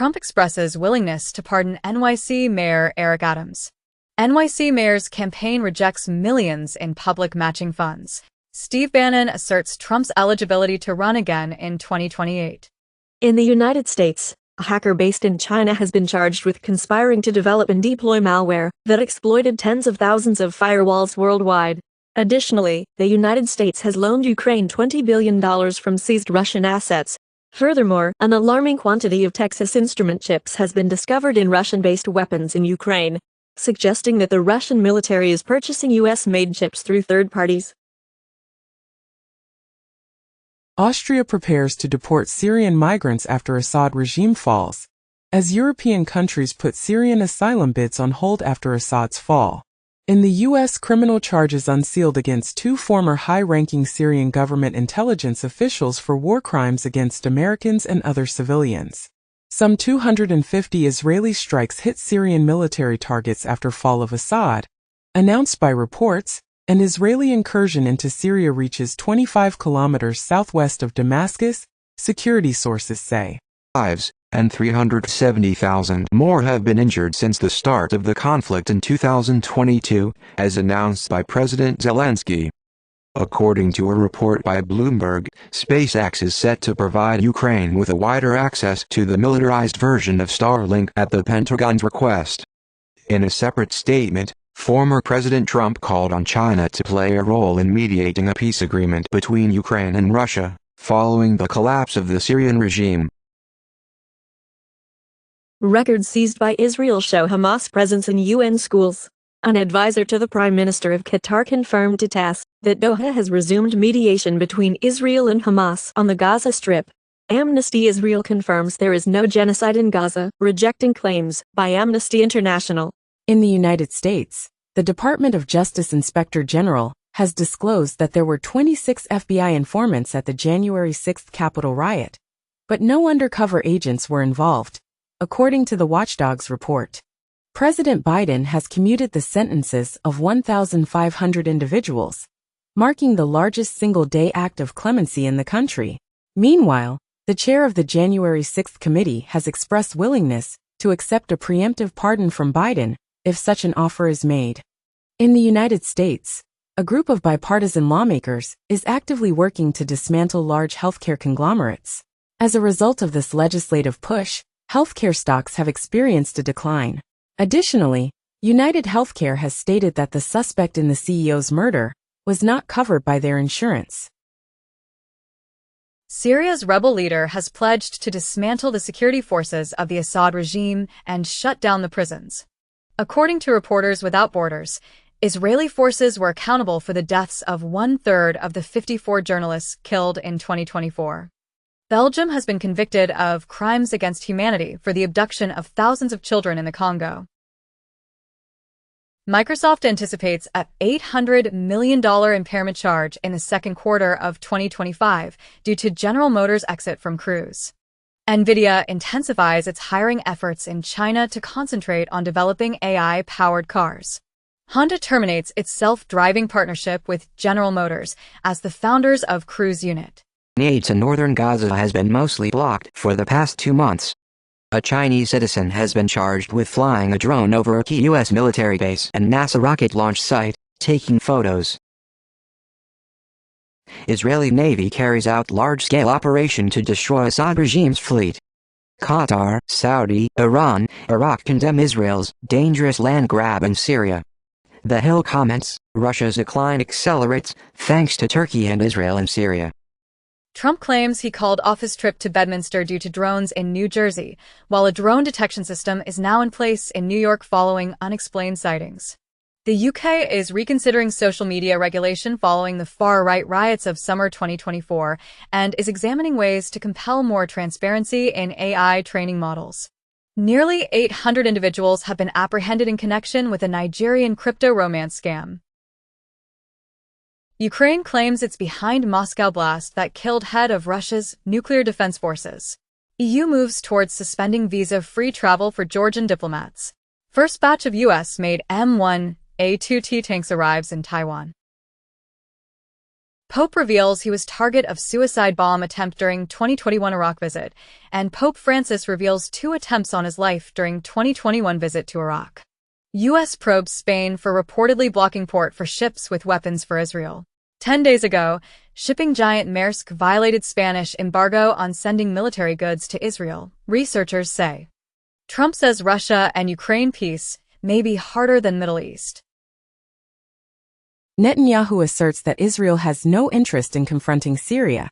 Trump expresses willingness to pardon NYC Mayor Eric Adams. NYC Mayor's campaign rejects millions in public matching funds. Steve Bannon asserts Trump's eligibility to run again in 2028. In the United States, a hacker based in China has been charged with conspiring to develop and deploy malware that exploited tens of thousands of firewalls worldwide. Additionally, the United States has loaned Ukraine $20 billion from seized Russian assets. Furthermore, an alarming quantity of Texas Instrument chips has been discovered in Russian-based weapons in Ukraine, suggesting that the Russian military is purchasing U.S.-made chips through third parties. Austria prepares to deport Syrian migrants after Assad regime falls, as European countries put Syrian asylum bids on hold after Assad's fall. In the U.S., criminal charges unsealed against two former high-ranking Syrian government intelligence officials for war crimes against Americans and other civilians. Some 250 Israeli strikes hit Syrian military targets after fall of Assad. Announced by reports, an Israeli incursion into Syria reaches 25 kilometers southwest of Damascus, security sources say. Lives, and 370,000 more have been injured since the start of the conflict in 2022, as announced by President Zelensky. According to a report by Bloomberg, SpaceX is set to provide Ukraine with a wider access to the militarized version of Starlink at the Pentagon's request. In a separate statement, former President Trump called on China to play a role in mediating a peace agreement between Ukraine and Russia, following the collapse of the Syrian regime. Records seized by Israel show Hamas presence in UN schools. An advisor to the Prime Minister of Qatar confirmed to TASS that Doha has resumed mediation between Israel and Hamas on the Gaza Strip. Amnesty Israel confirms there is no genocide in Gaza, rejecting claims by Amnesty International. In the United States, the Department of Justice Inspector General has disclosed that there were 26 FBI informants at the January 6 Capitol riot, but no undercover agents were involved, according to the Watchdog's report. President Biden has commuted the sentences of 1,500 individuals, marking the largest single-day act of clemency in the country. Meanwhile, the chair of the January 6 committee has expressed willingness to accept a preemptive pardon from Biden if such an offer is made. In the United States, a group of bipartisan lawmakers is actively working to dismantle large healthcare conglomerates. As a result of this legislative push, healthcare stocks have experienced a decline. Additionally, United Healthcare has stated that the suspect in the CEO's murder was not covered by their insurance. Syria's rebel leader has pledged to dismantle the security forces of the Assad regime and shut down the prisons. According to Reporters Without Borders, Israeli forces were accountable for the deaths of one-third of the 54 journalists killed in 2024. Belgium has been convicted of crimes against humanity for the abduction of thousands of children in the Congo. Microsoft anticipates an $800 million impairment charge in the second quarter of 2025 due to General Motors' exit from Cruise. NVIDIA intensifies its hiring efforts in China to concentrate on developing AI-powered cars. Honda terminates its self-driving partnership with General Motors as the founders of Cruise unit. Aid to northern Gaza has been mostly blocked for the past 2 months. A Chinese citizen has been charged with flying a drone over a key U.S. military base and NASA rocket launch site, taking photos. Israeli Navy carries out large-scale operation to destroy Assad regime's fleet. Qatar, Saudi, Iran, Iraq condemn Israel's dangerous land grab in Syria. The Hill comments, Russia's decline accelerates thanks to Turkey and Israel in Syria. Trump claims he called off his trip to Bedminster due to drones in New Jersey, while a drone detection system is now in place in New York following unexplained sightings. The UK is reconsidering social media regulation following the far-right riots of summer 2024 and is examining ways to compel more transparency in AI training models. Nearly 800 individuals have been apprehended in connection with a Nigerian crypto romance scam. Ukraine claims it's behind Moscow blast that killed head of Russia's nuclear defense forces. EU moves towards suspending visa-free travel for Georgian diplomats. First batch of U.S.-made M1A2T tanks arrives in Taiwan. Pope reveals he was target of suicide bomb attempt during 2021 Iraq visit, and Pope Francis reveals 2 attempts on his life during 2021 visit to Iraq. U.S. probes Spain for reportedly blocking port for ships with weapons for Israel. 10 days ago, shipping giant Maersk violated Spanish embargo on sending military goods to Israel, researchers say. Trump says Russia and Ukraine peace may be harder than Middle East. Netanyahu asserts that Israel has no interest in confronting Syria,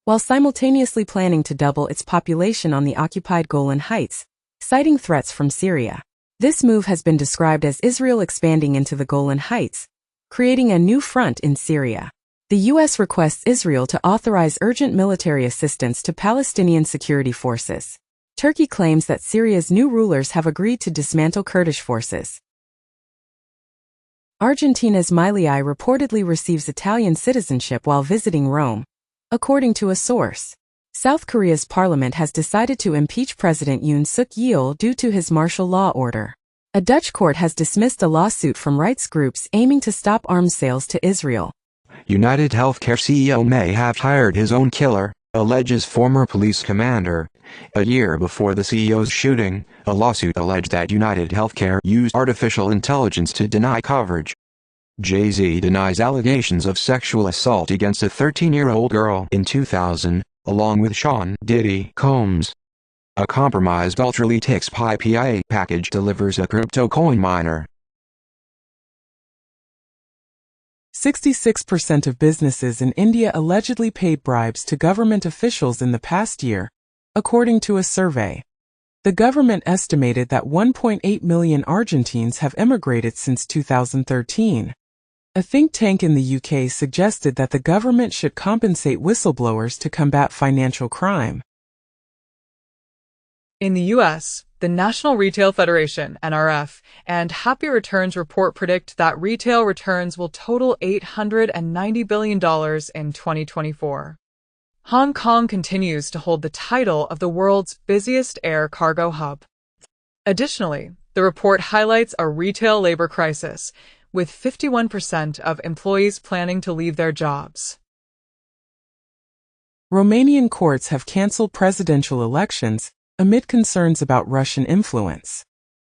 while simultaneously planning to double its population on the occupied Golan Heights, citing threats from Syria. This move has been described as Israel expanding into the Golan Heights, creating a new front in Syria. The U.S. requests Israel to authorize urgent military assistance to Palestinian security forces. Turkey claims that Syria's new rulers have agreed to dismantle Kurdish forces. Argentina's Milei reportedly receives Italian citizenship while visiting Rome, according to a source. South Korea's parliament has decided to impeach President Yoon Suk-yeol due to his martial law order. A Dutch court has dismissed a lawsuit from rights groups aiming to stop arms sales to Israel. United Healthcare CEO may have hired his own killer, alleges former police commander. A year before the CEO's shooting, a lawsuit alleged that United Healthcare used artificial intelligence to deny coverage. Jay-Z denies allegations of sexual assault against a 13-year-old girl in 2000, along with Sean Diddy Combs. A compromised Ultraleaks PIA package delivers a crypto coin miner. 66% of businesses in India allegedly paid bribes to government officials in the past year, according to a survey. The government estimated that 1.8 million Argentines have emigrated since 2013. A think tank in the UK suggested that the government should compensate whistleblowers to combat financial crime. In the U.S., the National Retail Federation, NRF, and Happy Returns report predict that retail returns will total $890 billion in 2024. Hong Kong continues to hold the title of the world's busiest air cargo hub. Additionally, the report highlights a retail labor crisis, with 51% of employees planning to leave their jobs. Romanian courts have cancelled presidential elections amid concerns about Russian influence.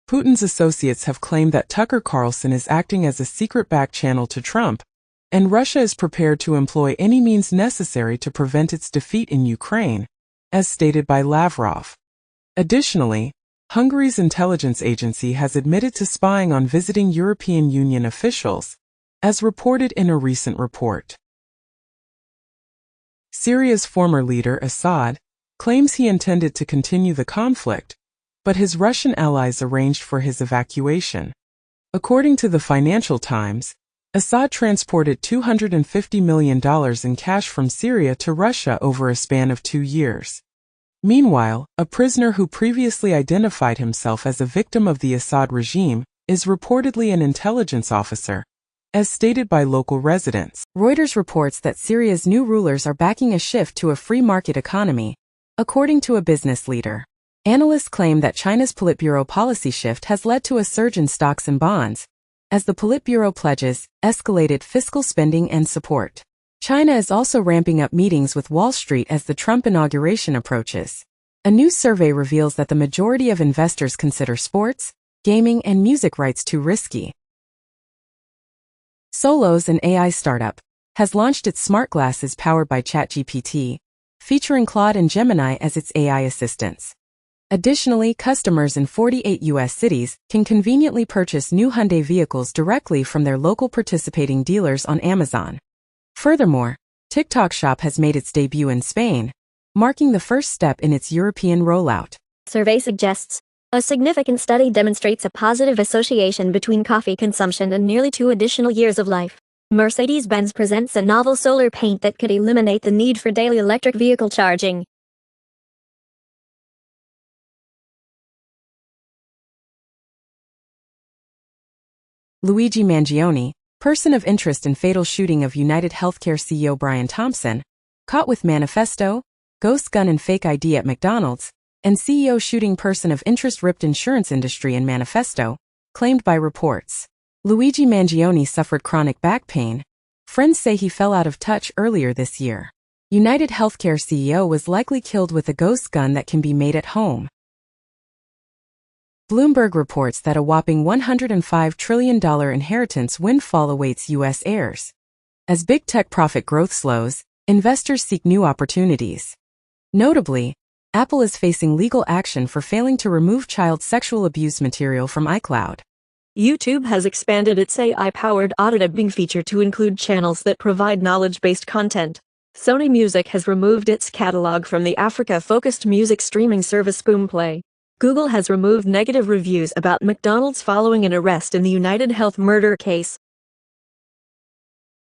Putin's associates have claimed that Tucker Carlson is acting as a secret back channel to Trump, and Russia is prepared to employ any means necessary to prevent its defeat in Ukraine, as stated by Lavrov. Additionally, Hungary's intelligence agency has admitted to spying on visiting European Union officials, as reported in a recent report. Syria's former leader Assad claims he intended to continue the conflict, but his Russian allies arranged for his evacuation. According to the Financial Times, Assad transported $250 million in cash from Syria to Russia over a span of 2 years. Meanwhile, a prisoner who previously identified himself as a victim of the Assad regime is reportedly an intelligence officer, as stated by local residents. Reuters reports that Syria's new rulers are backing a shift to a free market economy, according to a business leader. Analysts claim that China's Politburo policy shift has led to a surge in stocks and bonds, as the Politburo pledges escalated fiscal spending and support. China is also ramping up meetings with Wall Street as the Trump inauguration approaches. A new survey reveals that the majority of investors consider sports, gaming, and music rights too risky. Solos, an AI startup, has launched its smart glasses powered by ChatGPT, featuring Claude and Gemini as its AI assistants. Additionally, customers in 48 U.S. cities can conveniently purchase new Hyundai vehicles directly from their local participating dealers on Amazon. Furthermore, TikTok Shop has made its debut in Spain, marking the first step in its European rollout. Survey suggests a significant study demonstrates a positive association between coffee consumption and nearly 2 additional years of life. Mercedes-Benz presents a novel solar paint that could eliminate the need for daily electric vehicle charging. Luigi Mangione, person of interest in fatal shooting of United Healthcare CEO Brian Thompson, caught with manifesto, ghost gun and fake ID at McDonald's, and CEO shooting person of interest ripped insurance industry in manifesto, claimed by reports. Luigi Mangione suffered chronic back pain, Friends say he fell out of touch earlier this year. United Healthcare CEO was likely killed with a ghost gun that can be made at home. Bloomberg reports that a whopping $105 trillion inheritance windfall awaits U.S. heirs. As big tech profit growth slows, investors seek new opportunities. Notably, Apple is facing legal action for failing to remove child sexual abuse material from iCloud. YouTube has expanded its AI-powered auto-dubbing feature to include channels that provide knowledge-based content. Sony Music has removed its catalog from the Africa-focused music streaming service Boomplay. Google has removed negative reviews about McDonald's following an arrest in the United Health murder case.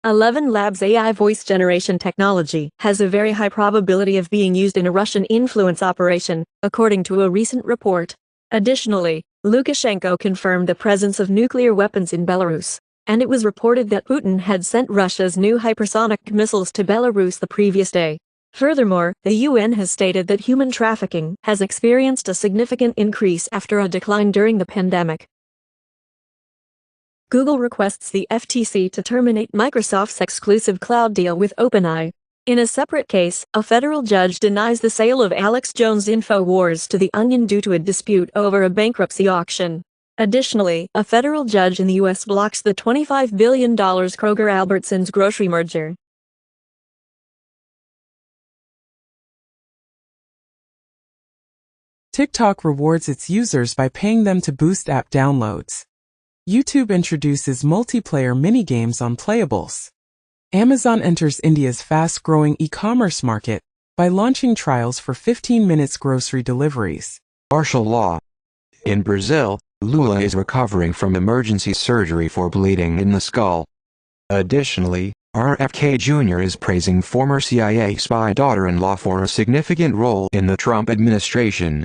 11 Labs' AI voice generation technology has a very high probability of being used in a Russian influence operation, according to a recent report. Additionally, Lukashenko confirmed the presence of nuclear weapons in Belarus, and it was reported that Putin had sent Russia's new hypersonic missiles to Belarus the previous day. Furthermore, the UN has stated that human trafficking has experienced a significant increase after a decline during the pandemic. Google requests the FTC to terminate Microsoft's exclusive cloud deal with OpenAI. In a separate case, a federal judge denies the sale of Alex Jones' InfoWars to The Onion due to a dispute over a bankruptcy auction. Additionally, a federal judge in the U.S. blocks the $25 billion Kroger-Albertsons grocery merger. TikTok rewards its users by paying them to boost app downloads. YouTube introduces multiplayer minigames on playables. Amazon enters India's fast-growing e-commerce market by launching trials for 15 minutes grocery deliveries. Martial law. In Brazil, Lula is recovering from emergency surgery for bleeding in the skull. Additionally, RFK Jr. is praising former CIA spy daughter-in-law for a significant role in the Trump administration.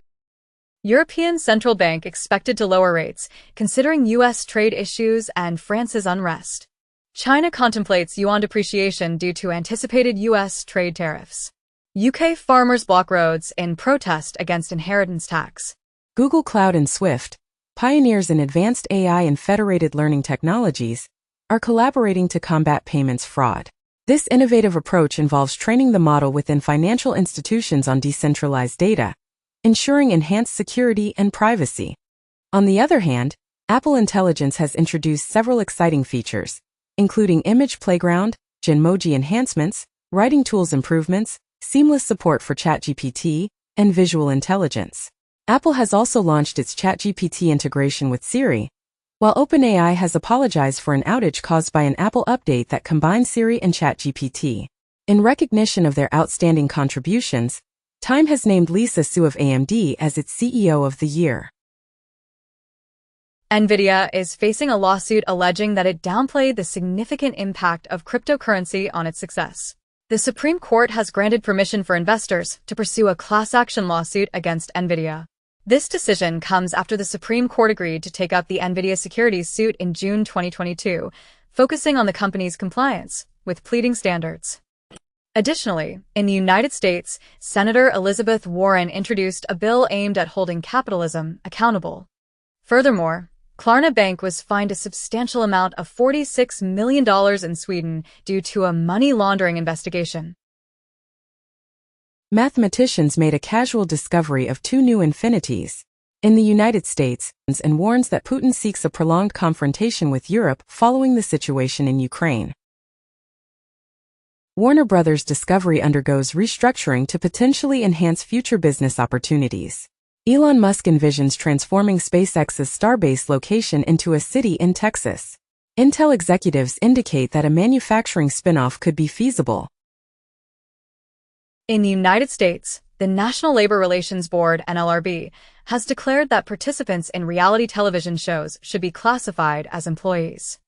European Central Bank expected to lower rates, considering U.S. trade issues and France's unrest. China contemplates yuan depreciation due to anticipated U.S. trade tariffs. UK farmers block roads in protest against inheritance tax. Google Cloud and Swift, pioneers in advanced AI and federated learning technologies, are collaborating to combat payments fraud. This innovative approach involves training the model within financial institutions on decentralized data, ensuring enhanced security and privacy. On the other hand, Apple Intelligence has introduced several exciting features, including image playground, Genmoji enhancements, writing tools improvements, seamless support for ChatGPT, and visual intelligence. Apple has also launched its ChatGPT integration with Siri, while OpenAI has apologized for an outage caused by an Apple update that combines Siri and ChatGPT. In recognition of their outstanding contributions, Time has named Lisa Su of AMD as its CEO of the year. NVIDIA is facing a lawsuit alleging that it downplayed the significant impact of cryptocurrency on its success. The Supreme Court has granted permission for investors to pursue a class action lawsuit against NVIDIA. This decision comes after the Supreme Court agreed to take up the NVIDIA securities suit in June 2022, focusing on the company's compliance with pleading standards. Additionally, in the United States, Senator Elizabeth Warren introduced a bill aimed at holding capitalism accountable. Furthermore, Klarna Bank was fined a substantial amount of $46 million in Sweden due to a money laundering investigation. Mathematicians made a casual discovery of two new infinities in the United States and warns that Putin seeks a prolonged confrontation with Europe following the situation in Ukraine. Warner Brothers Discovery undergoes restructuring to potentially enhance future business opportunities. Elon Musk envisions transforming SpaceX's Starbase location into a city in Texas. Intel executives indicate that a manufacturing spin-off could be feasible. In the United States, the National Labor Relations Board, NLRB, has declared that participants in reality television shows should be classified as employees.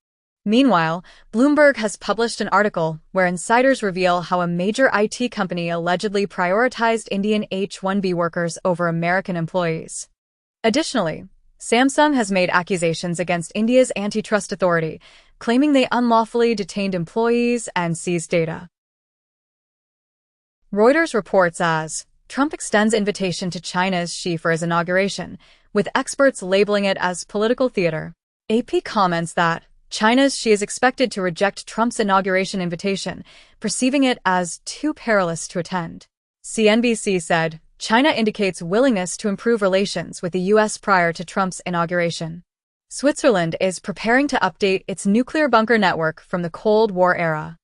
Meanwhile, Bloomberg has published an article where insiders reveal how a major IT company allegedly prioritized Indian H-1B workers over American employees. Additionally, Samsung has made accusations against India's antitrust authority, claiming they unlawfully detained employees and seized data. Reuters reports as Trump extends invitation to China's Xi for his inauguration, with experts labeling it as political theater. AP comments that China's Xi is expected to reject Trump's inauguration invitation, perceiving it as too perilous to attend. CNBC said, China indicates willingness to improve relations with the U.S. prior to Trump's inauguration. Switzerland is preparing to update its nuclear bunker network from the Cold War era.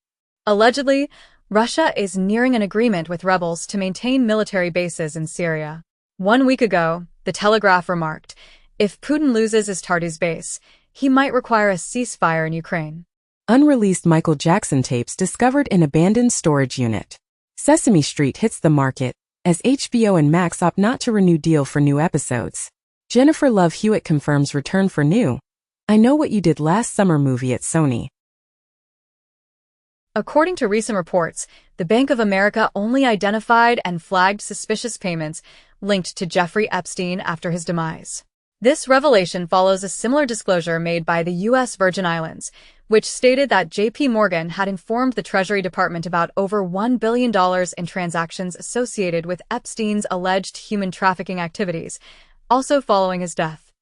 Allegedly, Russia is nearing an agreement with rebels to maintain military bases in Syria. 1 week ago, The Telegraph remarked, if Putin loses his Tartus base, he might require a ceasefire in Ukraine. Unreleased Michael Jackson tapes discovered in abandoned storage unit. Sesame Street hits the market, as HBO and Max opt not to renew deal for new episodes. Jennifer Love Hewitt confirms return for new I Know What You Did Last Summer movie at Sony. According to recent reports, the Bank of America only identified and flagged suspicious payments linked to Jeffrey Epstein after his demise. This revelation follows a similar disclosure made by the U.S. Virgin Islands, which stated that J.P. Morgan had informed the Treasury Department about over $1 billion in transactions associated with Epstein's alleged human trafficking activities, also following his death.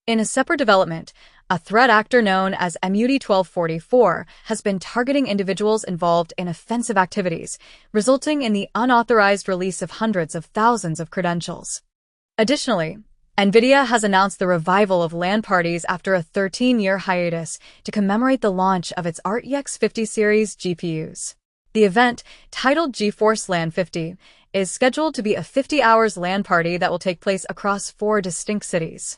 In a separate development, a threat actor known as MUD-1244 has been targeting individuals involved in offensive activities, resulting in the unauthorized release of hundreds of thousands of credentials. Additionally, NVIDIA has announced the revival of LAN parties after a 13-year hiatus to commemorate the launch of its RTX 50 series GPUs. The event, titled GeForce LAN 50, is scheduled to be a 50-hours LAN party that will take place across 4 distinct cities.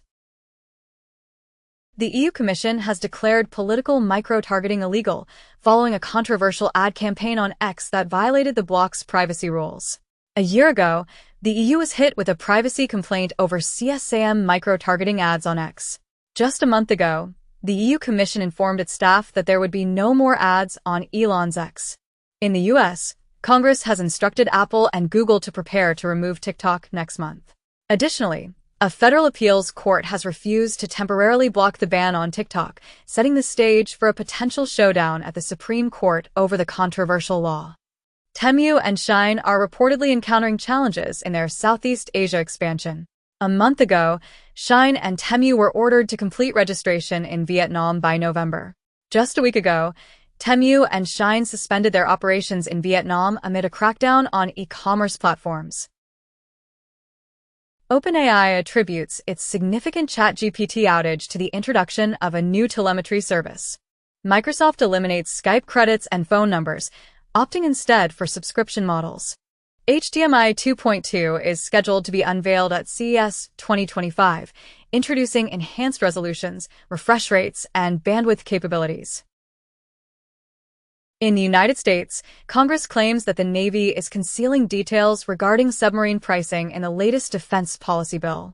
The EU Commission has declared political micro-targeting illegal, following a controversial ad campaign on X that violated the bloc's privacy rules. A year ago, the EU was hit with a privacy complaint over CSAM micro-targeting ads on X. Just a month ago, the EU Commission informed its staff that there would be no more ads on Elon's X. In the US, Congress has instructed Apple and Google to prepare to remove TikTok next month. Additionally, a federal appeals court has refused to temporarily block the ban on TikTok, setting the stage for a potential showdown at the Supreme Court over the controversial law. Temu and Shein are reportedly encountering challenges in their Southeast Asia expansion. A month ago, Shein and Temu were ordered to complete registration in Vietnam by November. Just a week ago, Temu and Shein suspended their operations in Vietnam amid a crackdown on e-commerce platforms. OpenAI attributes its significant ChatGPT outage to the introduction of a new telemetry service. Microsoft eliminates Skype credits and phone numbers, opting instead for subscription models. HDMI 2.2 is scheduled to be unveiled at CES 2025, introducing enhanced resolutions, refresh rates, and bandwidth capabilities. In the United States, Congress claims that the Navy is concealing details regarding submarine pricing in the latest defense policy bill.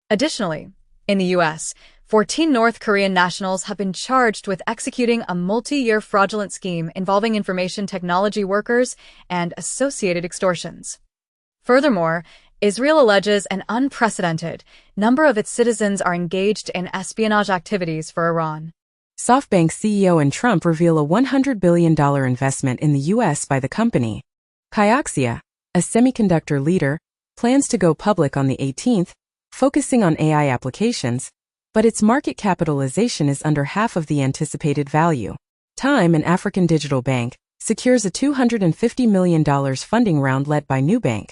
Additionally, in the U.S., 14 North Korean nationals have been charged with executing a multi-year fraudulent scheme involving information technology workers and associated extortions. Furthermore, Israel alleges an unprecedented number of its citizens are engaged in espionage activities for Iran. SoftBank CEO and Trump reveal a $100 billion investment in the U.S. by the company. Kioxia, a semiconductor leader, plans to go public on the 18th, focusing on AI applications, but its market capitalization is under half of the anticipated value. Time, an African digital bank, secures a $250 million funding round led by Nubank,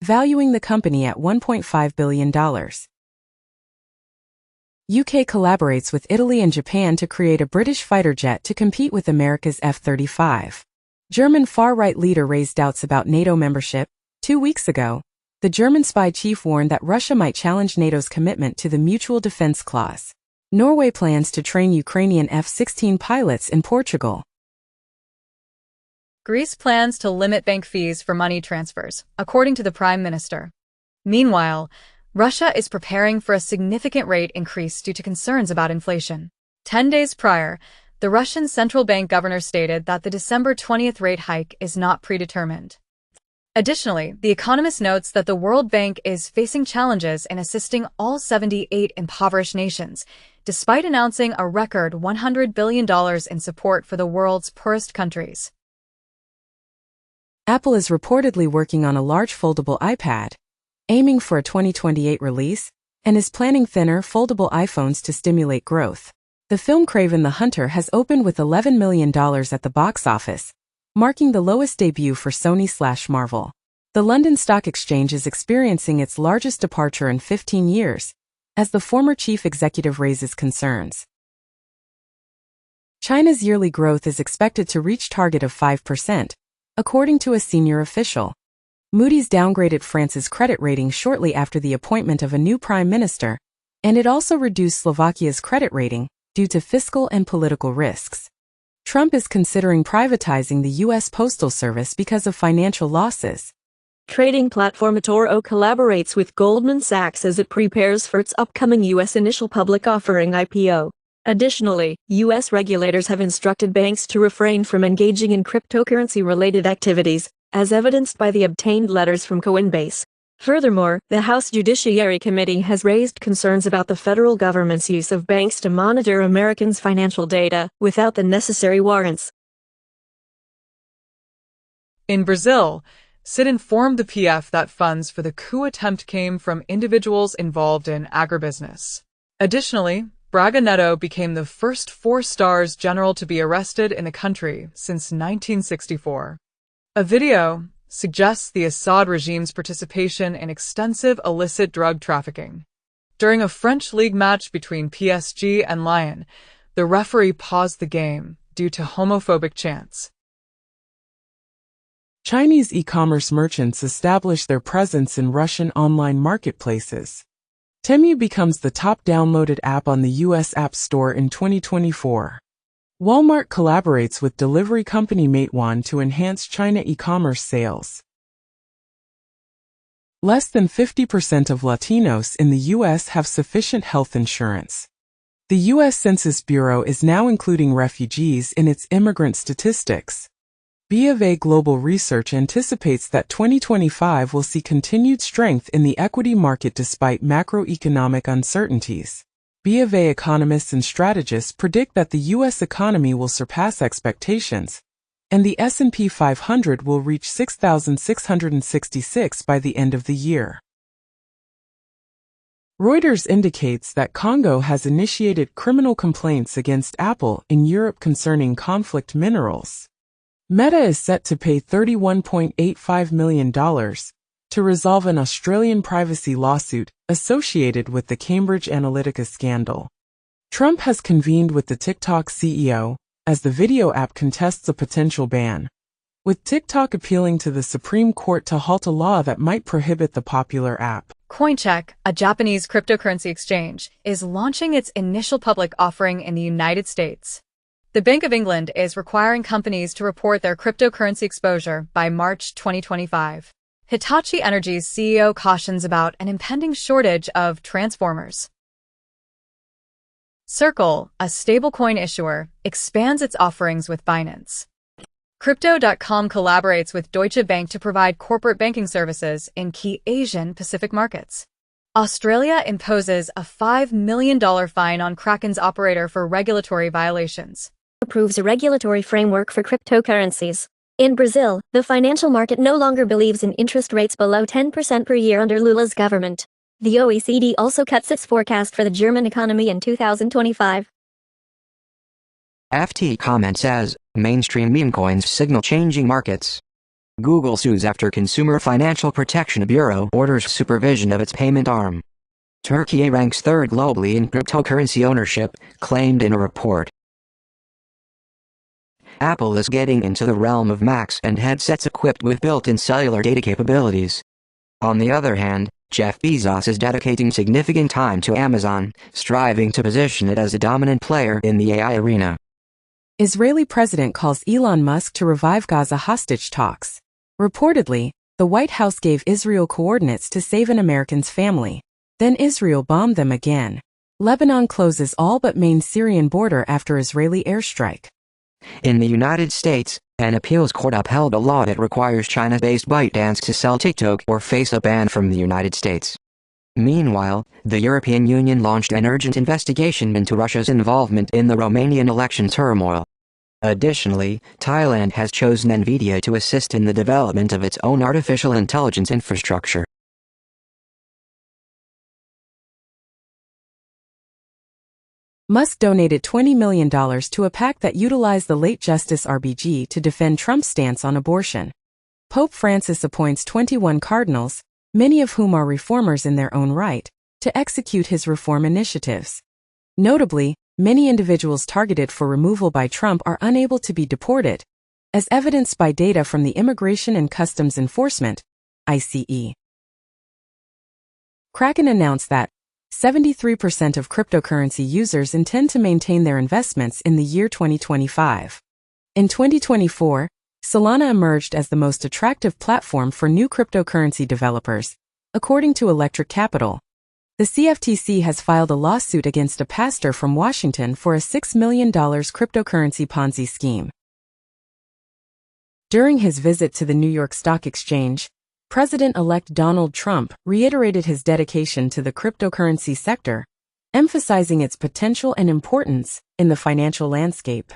valuing the company at $1.5 billion. UK collaborates with Italy and Japan to create a British fighter jet to compete with America's F-35. German far-right leader raised doubts about NATO membership. 2 weeks ago, the German spy chief warned that Russia might challenge NATO's commitment to the Mutual Defense Clause. Norway plans to train Ukrainian F-16 pilots in Portugal. Greece plans to limit bank fees for money transfers, according to the Prime Minister. Meanwhile, Russia is preparing for a significant rate increase due to concerns about inflation. 10 days prior, the Russian central bank governor stated that the December 20th rate hike is not predetermined. Additionally, The Economist notes that the World Bank is facing challenges in assisting all 78 impoverished nations, despite announcing a record $100 billion in support for the world's poorest countries. Apple is reportedly working on a large foldable iPad, aiming for a 2028 release, and is planning thinner, foldable iPhones to stimulate growth. The film Kraven the Hunter has opened with $11 million at the box office, marking the lowest debut for Sony/Marvel. The London Stock Exchange is experiencing its largest departure in 15 years, as the former chief executive raises concerns. China's yearly growth is expected to reach target of 5%, according to a senior official. Moody's downgraded France's credit rating shortly after the appointment of a new prime minister, and it also reduced Slovakia's credit rating due to fiscal and political risks. Trump is considering privatizing the U.S. Postal Service because of financial losses. Trading platform eToro collaborates with Goldman Sachs as it prepares for its upcoming U.S. initial public offering (IPO). Additionally, U.S. regulators have instructed banks to refrain from engaging in cryptocurrency-related activities, as evidenced by the obtained letters from Coinbase. Furthermore, the House Judiciary Committee has raised concerns about the federal government's use of banks to monitor Americans' financial data without the necessary warrants. In Brazil, CID informed the PF that funds for the coup attempt came from individuals involved in agribusiness. Additionally, Braga Neto became the first four-stars general to be arrested in the country since 1964. A video suggests the Assad regime's participation in extensive illicit drug trafficking. During a French league match between PSG and Lyon, the referee paused the game due to homophobic chants. Chinese e-commerce merchants establish their presence in Russian online marketplaces. Temu becomes the top downloaded app on the U.S. App Store in 2024. Walmart collaborates with delivery company Meituan to enhance China e-commerce sales. Less than 50% of Latinos in the U.S. have sufficient health insurance. The U.S. Census Bureau is now including refugees in its immigrant statistics. BofA Global Research anticipates that 2025 will see continued strength in the equity market despite macroeconomic uncertainties. BofA economists and strategists predict that the U.S. economy will surpass expectations, and the S&P 500 will reach 6,666 by the end of the year. Reuters indicates that Congo has initiated criminal complaints against Apple in Europe concerning conflict minerals. Meta is set to pay $31.85 million to resolve an Australian privacy lawsuit associated with the Cambridge Analytica scandal. Trump has convened with the TikTok CEO as the video app contests a potential ban, with TikTok appealing to the Supreme Court to halt a law that might prohibit the popular app. Coincheck, a Japanese cryptocurrency exchange, is launching its initial public offering in the United States. The Bank of England is requiring companies to report their cryptocurrency exposure by March 2025. Hitachi Energy's CEO cautions about an impending shortage of transformers. Circle, a stablecoin issuer, expands its offerings with Binance. Crypto.com collaborates with Deutsche Bank to provide corporate banking services in key Asian Pacific markets. Australia imposes a $5 million fine on Kraken's operator for regulatory violations. Approves a regulatory framework for cryptocurrencies. In Brazil, the financial market no longer believes in interest rates below 10% per year under Lula's government. The OECD also cuts its forecast for the German economy in 2025. FT comment says, mainstream meme coins signal changing markets. Google sues after Consumer Financial Protection Bureau orders supervision of its payment arm. Turkey ranks third globally in cryptocurrency ownership, claimed in a report. Apple is getting into the realm of Macs and headsets equipped with built-in cellular data capabilities. On the other hand, Jeff Bezos is dedicating significant time to Amazon, striving to position it as a dominant player in the AI arena. Israeli president calls Elon Musk to revive Gaza hostage talks. Reportedly, the White House gave Israel coordinates to save an American's family. Then Israel bombed them again. Lebanon closes all but main Syrian border after Israeli airstrike. In the United States, an appeals court upheld a law that requires China-based ByteDance to sell TikTok or face a ban from the United States. Meanwhile, the European Union launched an urgent investigation into Russia's involvement in the Romanian election turmoil. Additionally, Thailand has chosen NVIDIA to assist in the development of its own artificial intelligence infrastructure. Musk donated $20 million to a PAC that utilized the late Justice RBG to defend Trump's stance on abortion. Pope Francis appoints 21 cardinals, many of whom are reformers in their own right, to execute his reform initiatives. Notably, many individuals targeted for removal by Trump are unable to be deported, as evidenced by data from the Immigration and Customs Enforcement, ICE. Kraken announced that 73% of cryptocurrency users intend to maintain their investments in the year 2025. In 2024, Solana emerged as the most attractive platform for new cryptocurrency developers, according to Electric Capital. The CFTC has filed a lawsuit against a pastor from Washington for a $6 million cryptocurrency Ponzi scheme. During his visit to the New York Stock Exchange, President-elect Donald Trump reiterated his dedication to the cryptocurrency sector, emphasizing its potential and importance in the financial landscape.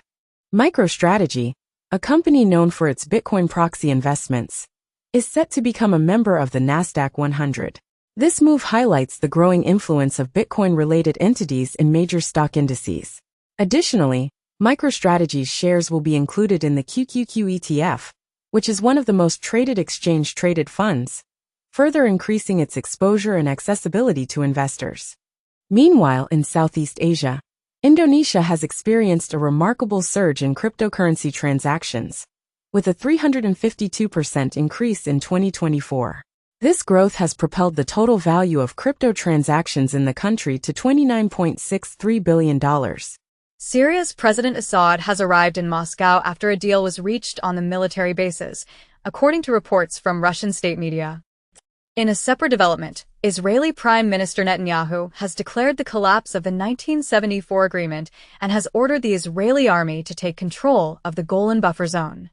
MicroStrategy, a company known for its Bitcoin proxy investments, is set to become a member of the Nasdaq 100. This move highlights the growing influence of Bitcoin-related entities in major stock indices. Additionally, MicroStrategy's shares will be included in the QQQ ETF, which is one of the most traded exchange-traded funds, further increasing its exposure and accessibility to investors. Meanwhile, in Southeast Asia, Indonesia has experienced a remarkable surge in cryptocurrency transactions, with a 352% increase in 2024. This growth has propelled the total value of crypto transactions in the country to $29.63 billion. Syria's President Assad has arrived in Moscow after a deal was reached on the military bases, according to reports from Russian state media. In a separate development, Israeli Prime Minister Netanyahu has declared the collapse of the 1974 agreement and has ordered the Israeli army to take control of the Golan buffer zone.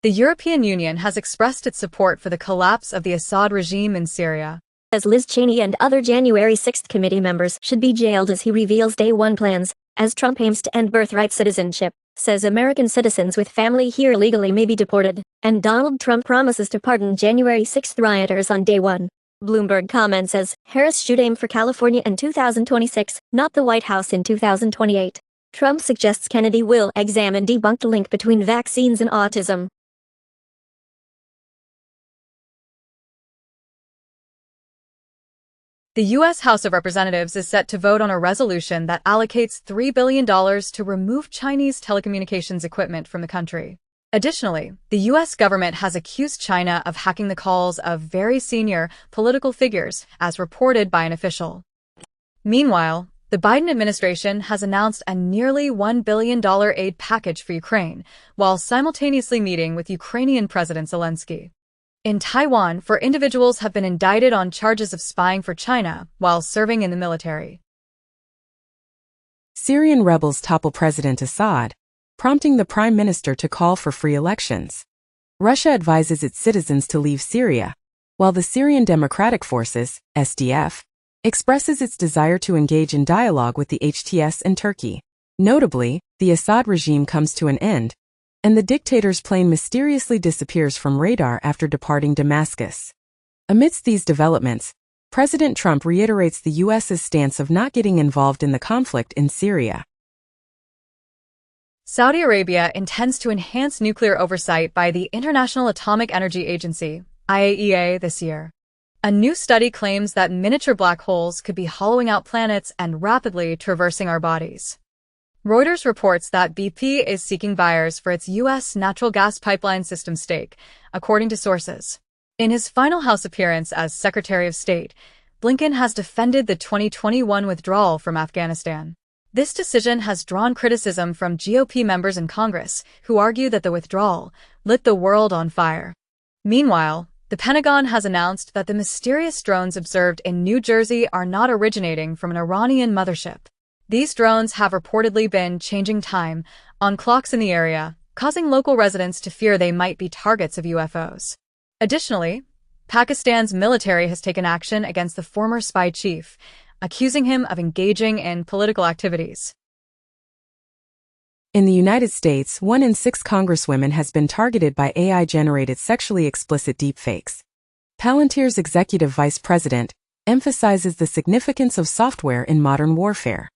The European Union has expressed its support for the collapse of the Assad regime in Syria. As Liz Cheney and other January 6 committee members should be jailed as he reveals Day 1 plans, as Trump aims to end birthright citizenship, says American citizens with family here illegally may be deported, and Donald Trump promises to pardon January 6 rioters on Day 1. Bloomberg comments as Harris should aim for California in 2026, not the White House in 2028. Trump suggests Kennedy will examine debunked link between vaccines and autism. The U.S. House of Representatives is set to vote on a resolution that allocates $3 billion to remove Chinese telecommunications equipment from the country. Additionally, the U.S. government has accused China of hacking the calls of very senior political figures, as reported by an official. Meanwhile, the Biden administration has announced a nearly $1 billion aid package for Ukraine, while simultaneously meeting with Ukrainian President Zelensky. In Taiwan, 4 individuals have been indicted on charges of spying for China while serving in the military. Syrian rebels topple President Assad, prompting the prime minister to call for free elections. Russia advises its citizens to leave Syria, while the Syrian Democratic Forces, SDF, expresses its desire to engage in dialogue with the HTS and Turkey. Notably, the Assad regime comes to an end, and the dictator's plane mysteriously disappears from radar after departing Damascus. Amidst these developments, President Trump reiterates the U.S.'s stance of not getting involved in the conflict in Syria. Saudi Arabia intends to enhance nuclear oversight by the International Atomic Energy Agency, IAEA, this year. A new study claims that miniature black holes could be hollowing out planets and rapidly traversing our bodies. Reuters reports that BP is seeking buyers for its U.S. natural gas pipeline system stake, according to sources. In his final House appearance as Secretary of State, Blinken has defended the 2021 withdrawal from Afghanistan. This decision has drawn criticism from GOP members in Congress, who argue that the withdrawal lit the world on fire. Meanwhile, the Pentagon has announced that the mysterious drones observed in New Jersey are not originating from an Iranian mothership. These drones have reportedly been changing time on clocks in the area, causing local residents to fear they might be targets of UFOs. Additionally, Pakistan's military has taken action against the former spy chief, accusing him of engaging in political activities. In the United States, 1 in 6 congresswomen has been targeted by AI-generated sexually explicit deepfakes. Palantir's executive vice president emphasizes the significance of software in modern warfare.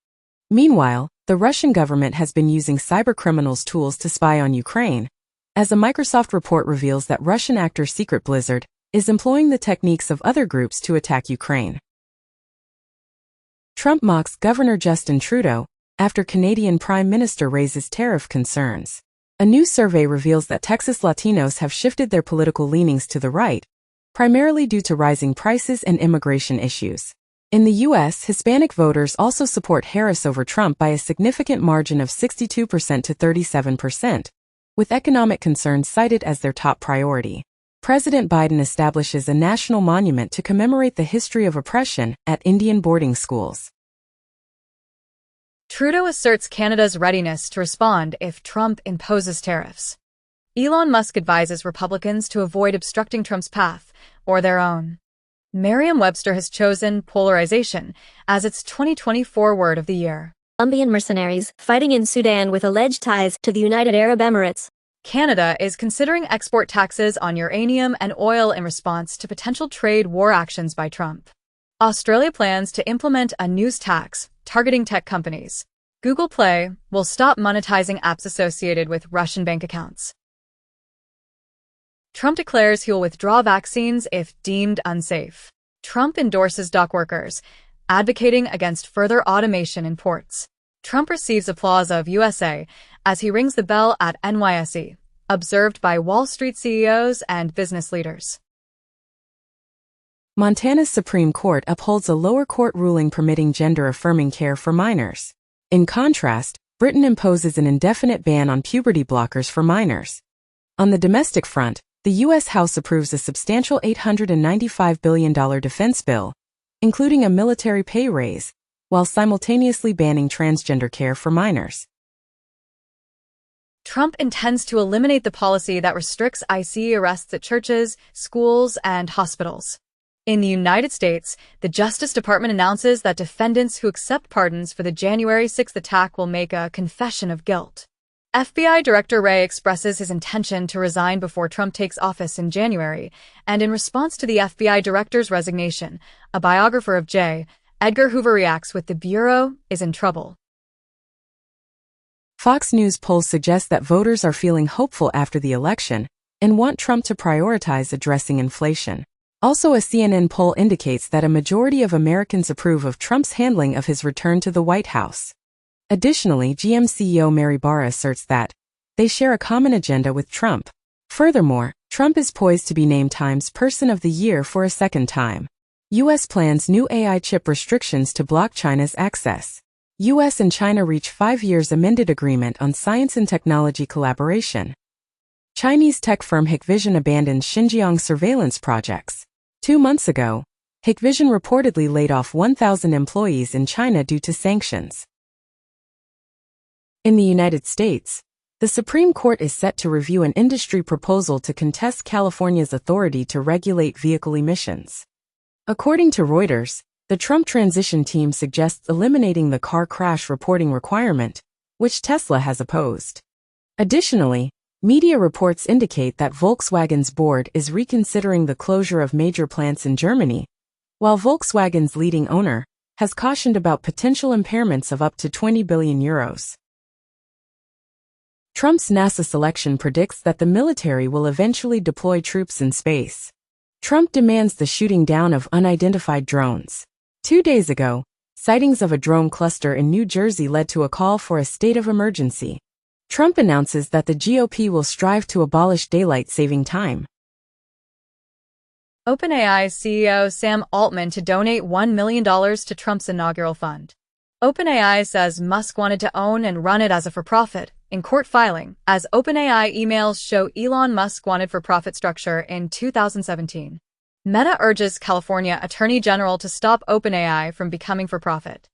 Meanwhile, the Russian government has been using cybercriminals' tools to spy on Ukraine, as a Microsoft report reveals that Russian actor Secret Blizzard is employing the techniques of other groups to attack Ukraine. Trump mocks Governor Justin Trudeau after Canadian Prime Minister raises tariff concerns. A new survey reveals that Texas Latinos have shifted their political leanings to the right, primarily due to rising prices and immigration issues. In the U.S., Hispanic voters also support Harris over Trump by a significant margin of 62% to 37%, with economic concerns cited as their top priority. President Biden establishes a national monument to commemorate the history of oppression at Indian boarding schools. Trudeau asserts Canada's readiness to respond if Trump imposes tariffs. Elon Musk advises Republicans to avoid obstructing Trump's path or their own. Merriam-Webster has chosen polarization as its 2024 word of the year. Colombian mercenaries fighting in Sudan with alleged ties to the United Arab Emirates. Canada is considering export taxes on uranium and oil in response to potential trade war actions by Trump. Australia plans to implement a news tax targeting tech companies. Google Play will stop monetizing apps associated with Russian bank accounts. Trump declares he will withdraw vaccines if deemed unsafe. Trump endorses dock workers, advocating against further automation in ports. Trump receives applause of USA as he rings the bell at NYSE, observed by Wall Street CEOs and business leaders. Montana's Supreme Court upholds a lower court ruling permitting gender-affirming care for minors. In contrast, Britain imposes an indefinite ban on puberty blockers for minors. On the domestic front, the U.S. House approves a substantial $895 billion defense bill, including a military pay raise, while simultaneously banning transgender care for minors. Trump intends to eliminate the policy that restricts ICE arrests at churches, schools, and hospitals. In the United States, the Justice Department announces that defendants who accept pardons for the January 6th attack will make a confession of guilt. FBI Director Wray expresses his intention to resign before Trump takes office in January, and in response to the FBI director's resignation, a biographer of J. Edgar Hoover reacts with "The Bureau is in trouble." Fox News polls suggest that voters are feeling hopeful after the election and want Trump to prioritize addressing inflation. Also, a CNN poll indicates that a majority of Americans approve of Trump's handling of his return to the White House. Additionally, GM CEO Mary Barra asserts that they share a common agenda with Trump. Furthermore, Trump is poised to be named Time's Person of the Year for a second time. U.S. plans new AI chip restrictions to block China's access. U.S. and China reach 5 years amended agreement on science and technology collaboration. Chinese tech firm Hikvision abandons Xinjiang surveillance projects. 2 months ago, Hikvision reportedly laid off 1,000 employees in China due to sanctions. In the United States, the Supreme Court is set to review an industry proposal to contest California's authority to regulate vehicle emissions. According to Reuters, the Trump transition team suggests eliminating the car crash reporting requirement, which Tesla has opposed. Additionally, media reports indicate that Volkswagen's board is reconsidering the closure of major plants in Germany, while Volkswagen's leading owner has cautioned about potential impairments of up to €20 billion. Trump's NASA selection predicts that the military will eventually deploy troops in space. Trump demands the shooting down of unidentified drones. 2 days ago, sightings of a drone cluster in New Jersey led to a call for a state of emergency. Trump announces that the GOP will strive to abolish daylight saving time. OpenAI CEO Sam Altman to donate $1 million to Trump's inaugural fund. OpenAI says Musk wanted to own and run it as a for-profit, in court filing, as OpenAI emails show Elon Musk wanted for-profit structure in 2017. Meta urges California Attorney General to stop OpenAI from becoming for-profit.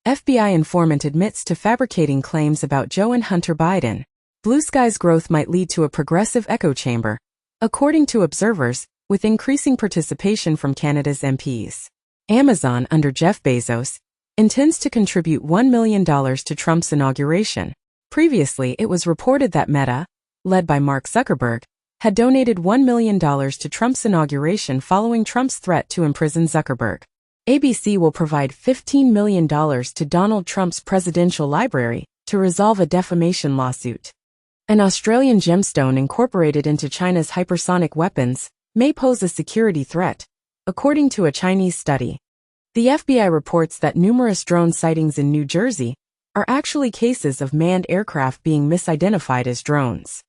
FBI informant admits to fabricating claims about Joe and Hunter Biden. Blue Sky's growth might lead to a progressive echo chamber, according to observers, with increasing participation from Canada's MPs. Amazon, under Jeff Bezos, intends to contribute $1 million to Trump's inauguration. Previously, it was reported that Meta, led by Mark Zuckerberg, had donated $1 million to Trump's inauguration following Trump's threat to imprison Zuckerberg. ABC will provide $15 million to Donald Trump's presidential library to resolve a defamation lawsuit. An Australian gemstone incorporated into China's hypersonic weapons may pose a security threat, according to a Chinese study. The FBI reports that numerous drone sightings in New Jersey are actually cases of manned aircraft being misidentified as drones.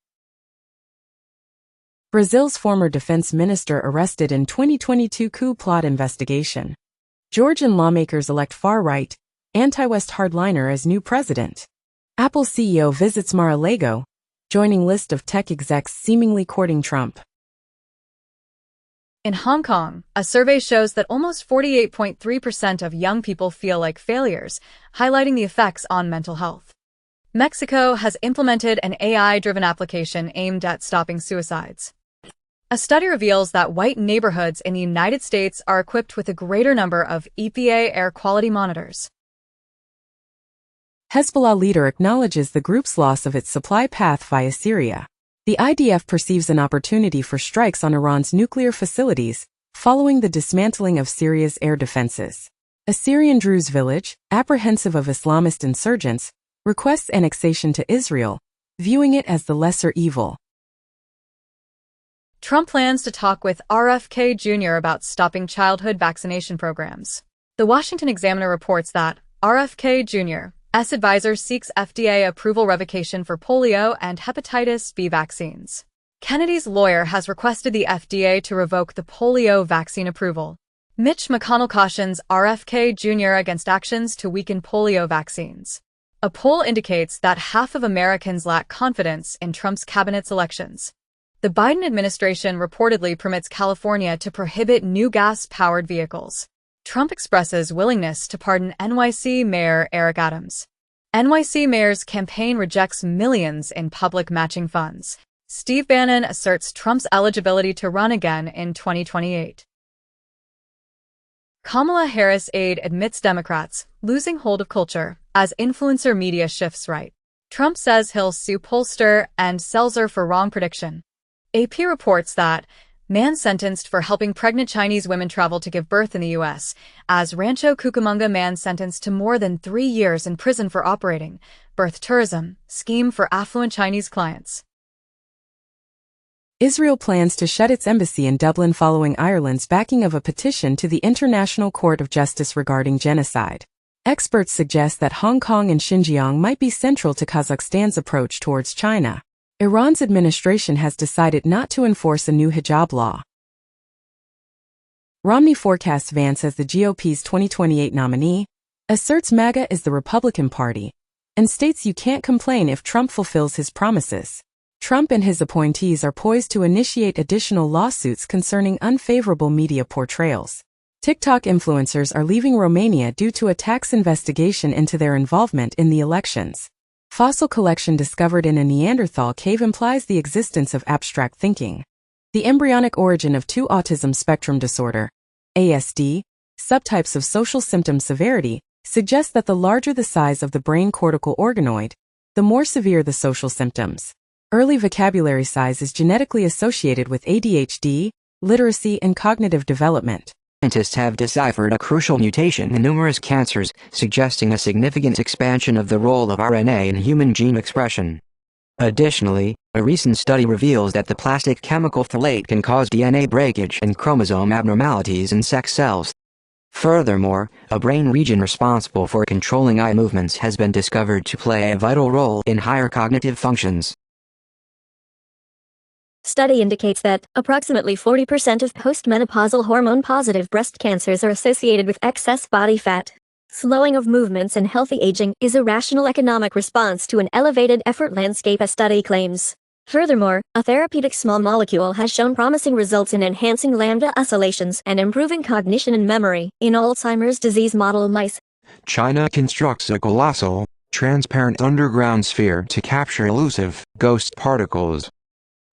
Brazil's former defense minister arrested in 2022 coup plot investigation. Georgian lawmakers elect far-right, anti-West hardliner as new president. Apple CEO visits Mar-a-Lago, joining list of tech execs seemingly courting Trump. In Hong Kong, a survey shows that almost 48.3% of young people feel like failures, highlighting the effects on mental health. Mexico has implemented an AI-driven application aimed at stopping suicides. A study reveals that white neighborhoods in the United States are equipped with a greater number of EPA air quality monitors. Hezbollah leader acknowledges the group's loss of its supply path via Syria. The IDF perceives an opportunity for strikes on Iran's nuclear facilities, following the dismantling of Syria's air defenses. A Syrian Druze village, apprehensive of Islamist insurgents, requests annexation to Israel, viewing it as the lesser evil. Trump plans to talk with RFK Jr. about stopping childhood vaccination programs. The Washington Examiner reports that RFK Jr.'s advisor seeks FDA approval revocation for polio and hepatitis B vaccines. Kennedy's lawyer has requested the FDA to revoke the polio vaccine approval. Mitch McConnell cautions RFK Jr. against actions to weaken polio vaccines. A poll indicates that half of Americans lack confidence in Trump's cabinet's elections. The Biden administration reportedly permits California to prohibit new gas-powered vehicles. Trump expresses willingness to pardon NYC Mayor Eric Adams. NYC Mayor's campaign rejects millions in public matching funds. Steve Bannon asserts Trump's eligibility to run again in 2028. Kamala Harris aide admits Democrats losing hold of culture as influencer media shifts right. Trump says he'll sue pollster and Seltzer for wrong prediction. AP reports that man sentenced for helping pregnant Chinese women travel to give birth in the U.S., as Rancho Cucamonga man sentenced to more than 3 years in prison for operating birth tourism scheme for affluent Chinese clients. Israel plans to shut its embassy in Dublin following Ireland's backing of a petition to the International Court of Justice regarding genocide. Experts suggest that Hong Kong and Xinjiang might be central to Kazakhstan's approach towards China. Iran's administration has decided not to enforce a new hijab law. Romney forecasts Vance as the GOP's 2028 nominee, asserts MAGA is the Republican Party, and states you can't complain if Trump fulfills his promises. Trump and his appointees are poised to initiate additional lawsuits concerning unfavorable media portrayals. TikTok influencers are leaving Romania due to a tax investigation into their involvement in the elections. Fossil collection discovered in a Neanderthal cave implies the existence of abstract thinking. The embryonic origin of 2 autism spectrum disorder, ASD, subtypes of social symptom severity, suggests that the larger the size of the brain cortical organoid, the more severe the social symptoms. Early vocabulary size is genetically associated with ADHD, literacy, and cognitive development. Scientists have deciphered a crucial mutation in numerous cancers, suggesting a significant expansion of the role of RNA in human gene expression. Additionally, a recent study reveals that the plastic chemical phthalate can cause DNA breakage and chromosome abnormalities in sex cells. Furthermore, a brain region responsible for controlling eye movements has been discovered to play a vital role in higher cognitive functions. Study indicates that approximately 40% of postmenopausal hormone-positive breast cancers are associated with excess body fat. Slowing of movements and healthy aging is a rational economic response to an elevated effort landscape, a study claims. Furthermore, a therapeutic small molecule has shown promising results in enhancing lambda oscillations and improving cognition and memory in Alzheimer's disease model mice. China constructs a colossal, transparent underground sphere to capture elusive ghost particles.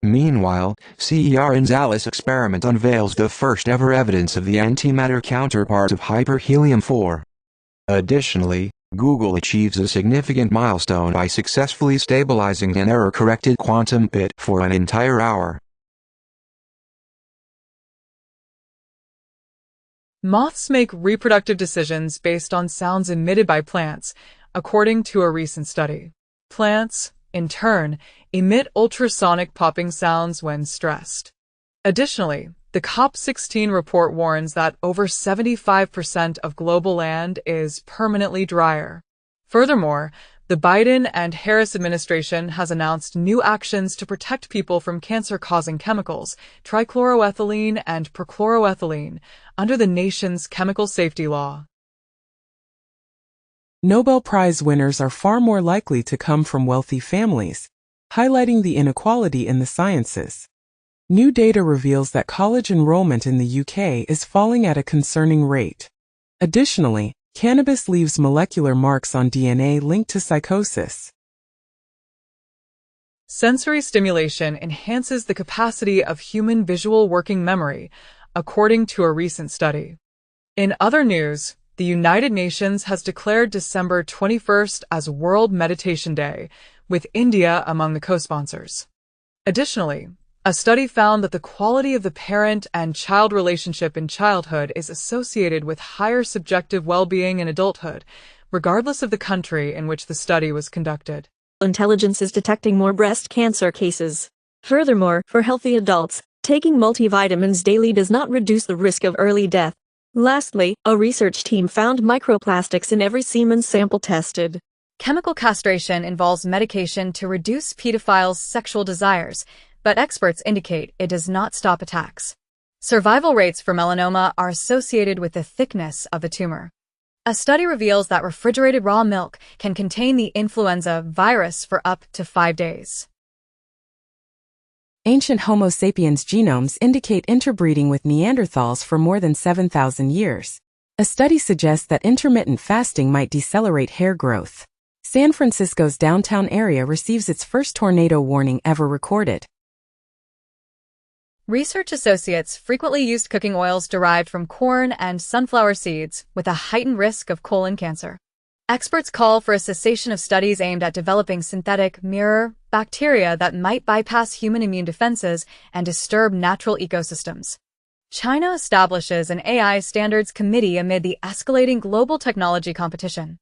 Meanwhile, CERN's ALICE experiment unveils the first-ever evidence of the antimatter counterpart of hyperhelium-4. Additionally, Google achieves a significant milestone by successfully stabilizing an error-corrected quantum bit for an entire hour. Moths make reproductive decisions based on sounds emitted by plants, according to a recent study. Plants, in turn, emit ultrasonic popping sounds when stressed. Additionally, the COP16 report warns that over 75% of global land is permanently drier. Furthermore, the Biden and Harris administration has announced new actions to protect people from cancer-causing chemicals, trichloroethylene and perchloroethylene, under the nation's chemical safety law. Nobel Prize winners are far more likely to come from wealthy families, highlighting the inequality in the sciences. New data reveals that college enrollment in the UK is falling at a concerning rate. Additionally, cannabis leaves molecular marks on DNA linked to psychosis. Sensory stimulation enhances the capacity of human visual working memory, according to a recent study. In other news, the United Nations has declared December 21st as World Meditation Day, with India among the co-sponsors. Additionally, a study found that the quality of the parent and child relationship in childhood is associated with higher subjective well-being in adulthood, regardless of the country in which the study was conducted. Intelligence is detecting more breast cancer cases. Furthermore, for healthy adults, taking multivitamins daily does not reduce the risk of early death. Lastly, a research team found microplastics in every semen sample tested. Chemical castration involves medication to reduce pedophiles' sexual desires, but experts indicate it does not stop attacks. Survival rates for melanoma are associated with the thickness of the tumor. A study reveals that refrigerated raw milk can contain the influenza virus for up to 5 days. Ancient Homo sapiens genomes indicate interbreeding with Neanderthals for more than 7,000 years. A study suggests that intermittent fasting might decelerate hair growth. San Francisco's downtown area receives its first tornado warning ever recorded. Research associates frequently used cooking oils derived from corn and sunflower seeds with a heightened risk of colon cancer. Experts call for a cessation of studies aimed at developing synthetic mirror bacteria that might bypass human immune defenses and disturb natural ecosystems. China establishes an AI standards committee amid the escalating global technology competition.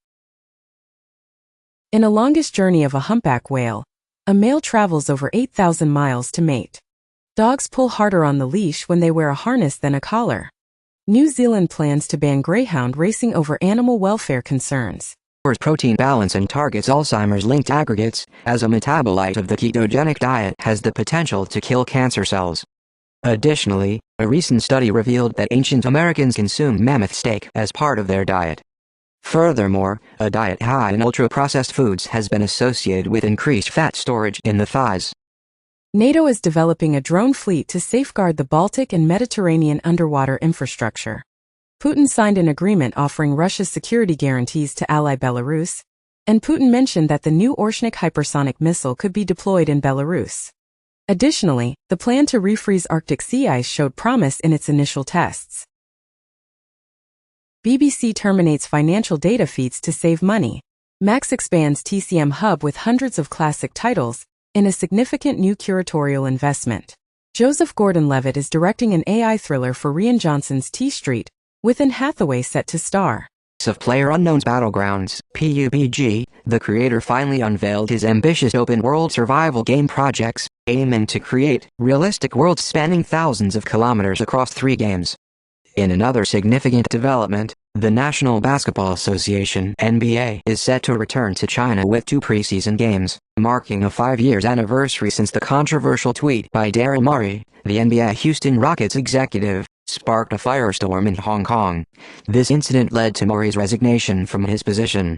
In a longest journey of a humpback whale, a male travels over 8,000 miles to mate. Dogs pull harder on the leash when they wear a harness than a collar. New Zealand plans to ban greyhound racing over animal welfare concerns. Protein balance and targets Alzheimer's-linked aggregates, as a metabolite of the ketogenic diet has the potential to kill cancer cells. Additionally, a recent study revealed that ancient Americans consumed mammoth steak as part of their diet. Furthermore, a diet high in ultra-processed foods has been associated with increased fat storage in the thighs. NATO is developing a drone fleet to safeguard the Baltic and Mediterranean underwater infrastructure. Putin signed an agreement offering Russia's security guarantees to ally Belarus, and Putin mentioned that the new Orshnik hypersonic missile could be deployed in Belarus. Additionally, the plan to refreeze Arctic sea ice showed promise in its initial tests. BBC terminates financial data feeds to save money. Max expands TCM Hub with hundreds of classic titles, in a significant new curatorial investment. Joseph Gordon-Levitt is directing an AI thriller for Rian Johnson's T Street, with Anne Hathaway set to star. Of PlayerUnknown's Battlegrounds, PUBG, the creator finally unveiled his ambitious open-world survival game projects, aiming to create realistic worlds spanning thousands of kilometers across 3 games. In another significant development, the National Basketball Association (NBA) is set to return to China with 2 preseason games, marking a 5-year anniversary since the controversial tweet by Daryl Morey, the NBA Houston Rockets executive, sparked a firestorm in Hong Kong. This incident led to Morey's resignation from his position.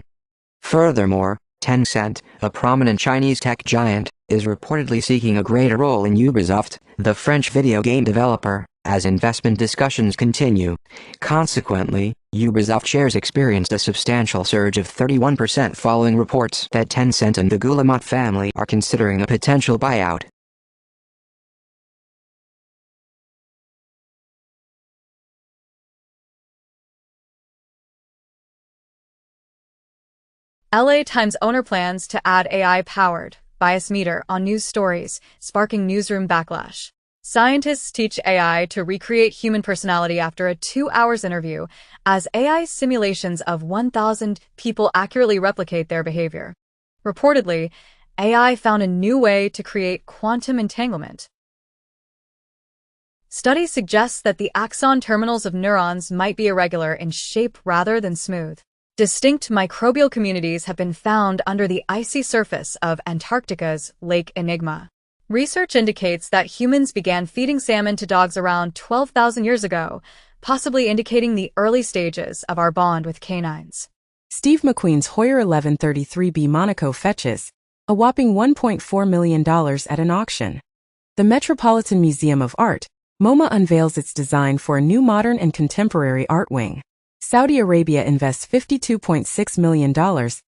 Furthermore, Tencent, a prominent Chinese tech giant, is reportedly seeking a greater role in Ubisoft, the French video game developer, as investment discussions continue. Consequently, Ubisoft shares experienced a substantial surge of 31% following reports that Tencent and the Guillemot family are considering a potential buyout. LA Times owner plans to add AI-powered bias meter on news stories, sparking newsroom backlash. Scientists teach AI to recreate human personality after a 2 hours interview, as AI simulations of 1,000 people accurately replicate their behavior. Reportedly, AI found a new way to create quantum entanglement. Studies suggest that the axon terminals of neurons might be irregular in shape rather than smooth. Distinct microbial communities have been found under the icy surface of Antarctica's Lake Enigma. Research indicates that humans began feeding salmon to dogs around 12,000 years ago, possibly indicating the early stages of our bond with canines. Steve McQueen's Hoyer 1133B Monaco fetches a whopping $1.4 million at an auction. The Metropolitan Museum of Art, MoMA, unveils its design for a new modern and contemporary art wing. Saudi Arabia invests $52.6 million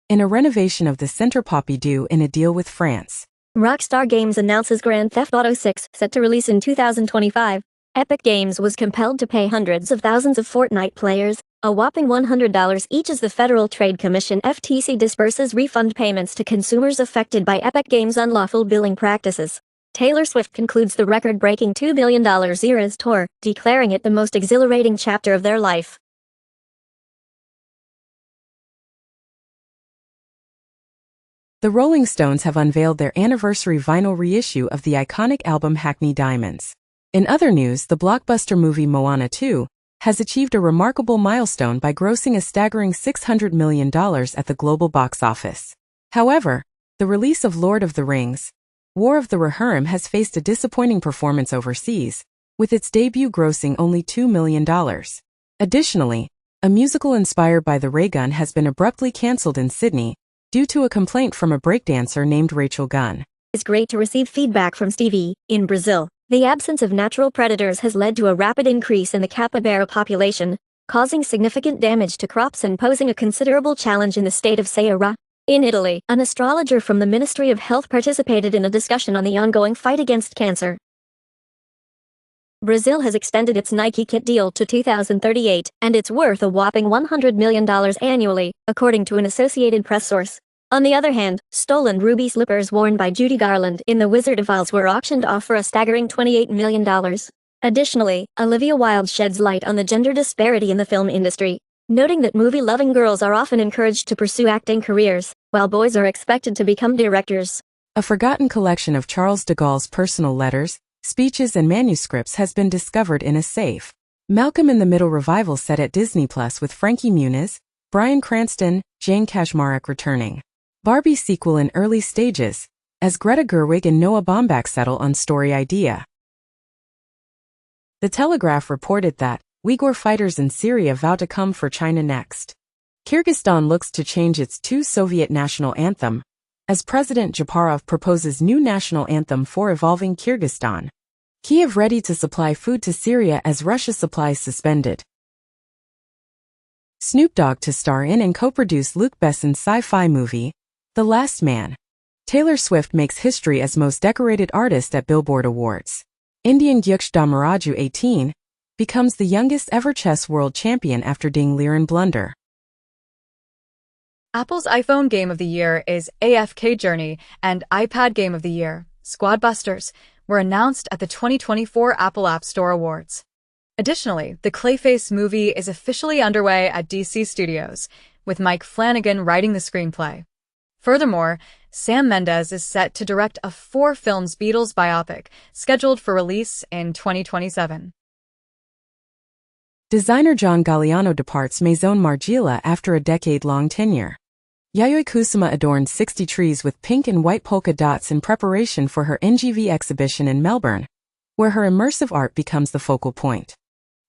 in a renovation of the Centre Pompidou in a deal with France. Rockstar Games announces Grand Theft Auto 6 set to release in 2025. Epic Games was compelled to pay hundreds of thousands of Fortnite players a whopping $100 each as the Federal Trade Commission (FTC) disperses refund payments to consumers affected by Epic Games' unlawful billing practices. Taylor Swift concludes the record-breaking $2 billion Eras tour, declaring it the most exhilarating chapter of their life. The Rolling Stones have unveiled their anniversary vinyl reissue of the iconic album Hackney Diamonds. In other news, the blockbuster movie Moana 2 has achieved a remarkable milestone by grossing a staggering $600 million at the global box office. However, the release of Lord of the Rings, War of the Rohirrim has faced a disappointing performance overseas, with its debut grossing only $2 million. Additionally, a musical inspired by the ray gun has been abruptly cancelled in Sydney, due to a complaint from a breakdancer named Rachel Gunn. It's great to receive feedback from Stevie. In Brazil, the absence of natural predators has led to a rapid increase in the capybara population, causing significant damage to crops and posing a considerable challenge in the state of Ceará. In Italy, an astrologer from the Ministry of Health participated in a discussion on the ongoing fight against cancer. Brazil has extended its Nike kit deal to 2038, and it's worth a whopping $100 million annually, according to an Associated Press source. On the other hand, stolen ruby slippers worn by Judy Garland in The Wizard of Oz were auctioned off for a staggering $28 million. Additionally, Olivia Wilde sheds light on the gender disparity in the film industry, noting that movie-loving girls are often encouraged to pursue acting careers, while boys are expected to become directors. A forgotten collection of Charles de Gaulle's personal letters, speeches and manuscripts has been discovered in a safe. Malcolm in the Middle revival set at Disney Plus with Frankie Muniz, Bryan Cranston, Jane Kaczmarek returning. Barbie sequel in early stages, as Greta Gerwig and Noah Baumbach settle on story idea. The Telegraph reported that Uyghur fighters in Syria vow to come for China next. Kyrgyzstan looks to change its two Soviet national anthem, as President Japarov proposes new national anthem for evolving Kyrgyzstan. Kiev ready to supply food to Syria as Russia supplies suspended. Snoop Dogg to star in and co-produce Luc Besson's sci-fi movie, The Last Man. Taylor Swift makes history as most decorated artist at Billboard Awards. Indian Gyuksh Damaraju 18 becomes the youngest ever chess world champion after Ding Liren blunder. Apple's iPhone Game of the Year is AFK Journey, and iPad Game of the Year, Squad Busters, were announced at the 2024 Apple App Store Awards. Additionally, the Clayface movie is officially underway at DC Studios, with Mike Flanagan writing the screenplay. Furthermore, Sam Mendes is set to direct a 4-films Beatles biopic, scheduled for release in 2027. Designer John Galliano departs Maison Margiela after a decade-long tenure. Yayoi Kusama adorned 60 trees with pink and white polka dots in preparation for her NGV exhibition in Melbourne, where her immersive art becomes the focal point.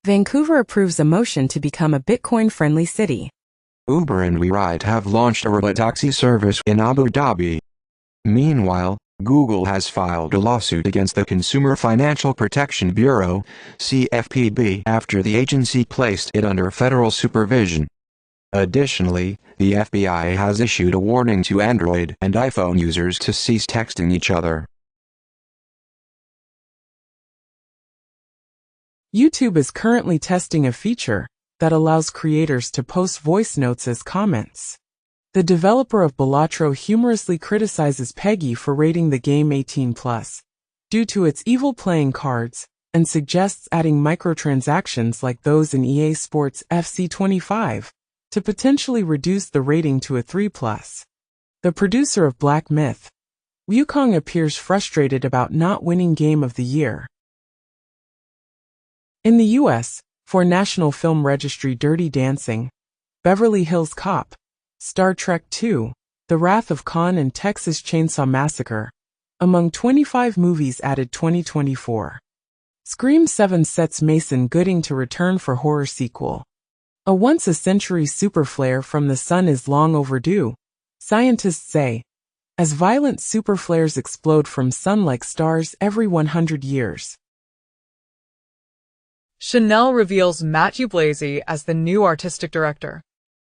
Vancouver approves a motion to become a Bitcoin-friendly city. Uber and WeRide have launched a robotaxi service in Abu Dhabi. Meanwhile, Google has filed a lawsuit against the Consumer Financial Protection Bureau, CFPB, after the agency placed it under federal supervision. Additionally, the FBI has issued a warning to Android and iPhone users to cease texting each other. YouTube is currently testing a feature that allows creators to post voice notes as comments. The developer of Balatro humorously criticizes Peggy for rating the game 18+, due to its evil playing cards, and suggests adding microtransactions like those in EA Sports FC 25 to potentially reduce the rating to a 3+. The producer of Black Myth, Wukong, appears frustrated about not winning Game of the Year. In the U.S., for National Film Registry Dirty Dancing, Beverly Hills Cop, Star Trek II, The Wrath of Khan, and Texas Chainsaw Massacre, among 25 movies added 2024. Scream 7 sets Mason Gooding to return for horror sequel. A once-a-century super flare from the sun is long overdue, scientists say, as violent super flares explode from sun like stars every 100 years. Chanel reveals Mathieu Blazy as the new artistic director.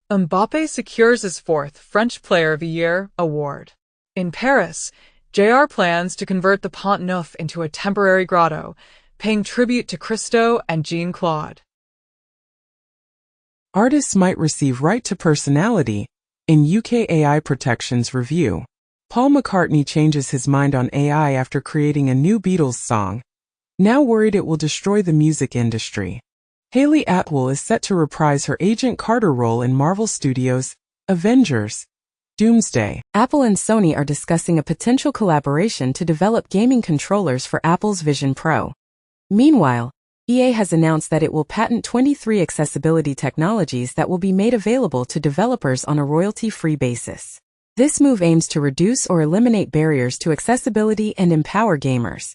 Mbappé secures his 4th French Player of the Year award. In Paris, JR plans to convert the Pont Neuf into a temporary grotto, paying tribute to Christo and Jean-Claude. Artists might receive right to personality in UK AI protections review. Paul McCartney changes his mind on AI after creating a new Beatles song, now worried it will destroy the music industry. Hayley Atwell is set to reprise her Agent Carter role in Marvel Studios' Avengers: Doomsday. Apple and Sony are discussing a potential collaboration to develop gaming controllers for Apple's Vision Pro. Meanwhile, EA has announced that it will patent 23 accessibility technologies that will be made available to developers on a royalty-free basis. This move aims to reduce or eliminate barriers to accessibility and empower gamers.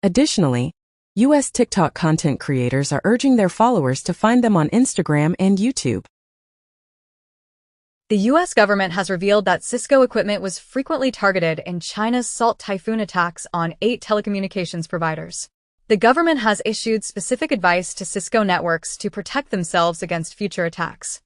Additionally, U.S. TikTok content creators are urging their followers to find them on Instagram and YouTube. The U.S. government has revealed that Cisco equipment was frequently targeted in China's Salt Typhoon attacks on 8 telecommunications providers. The government has issued specific advice to Cisco networks to protect themselves against future attacks.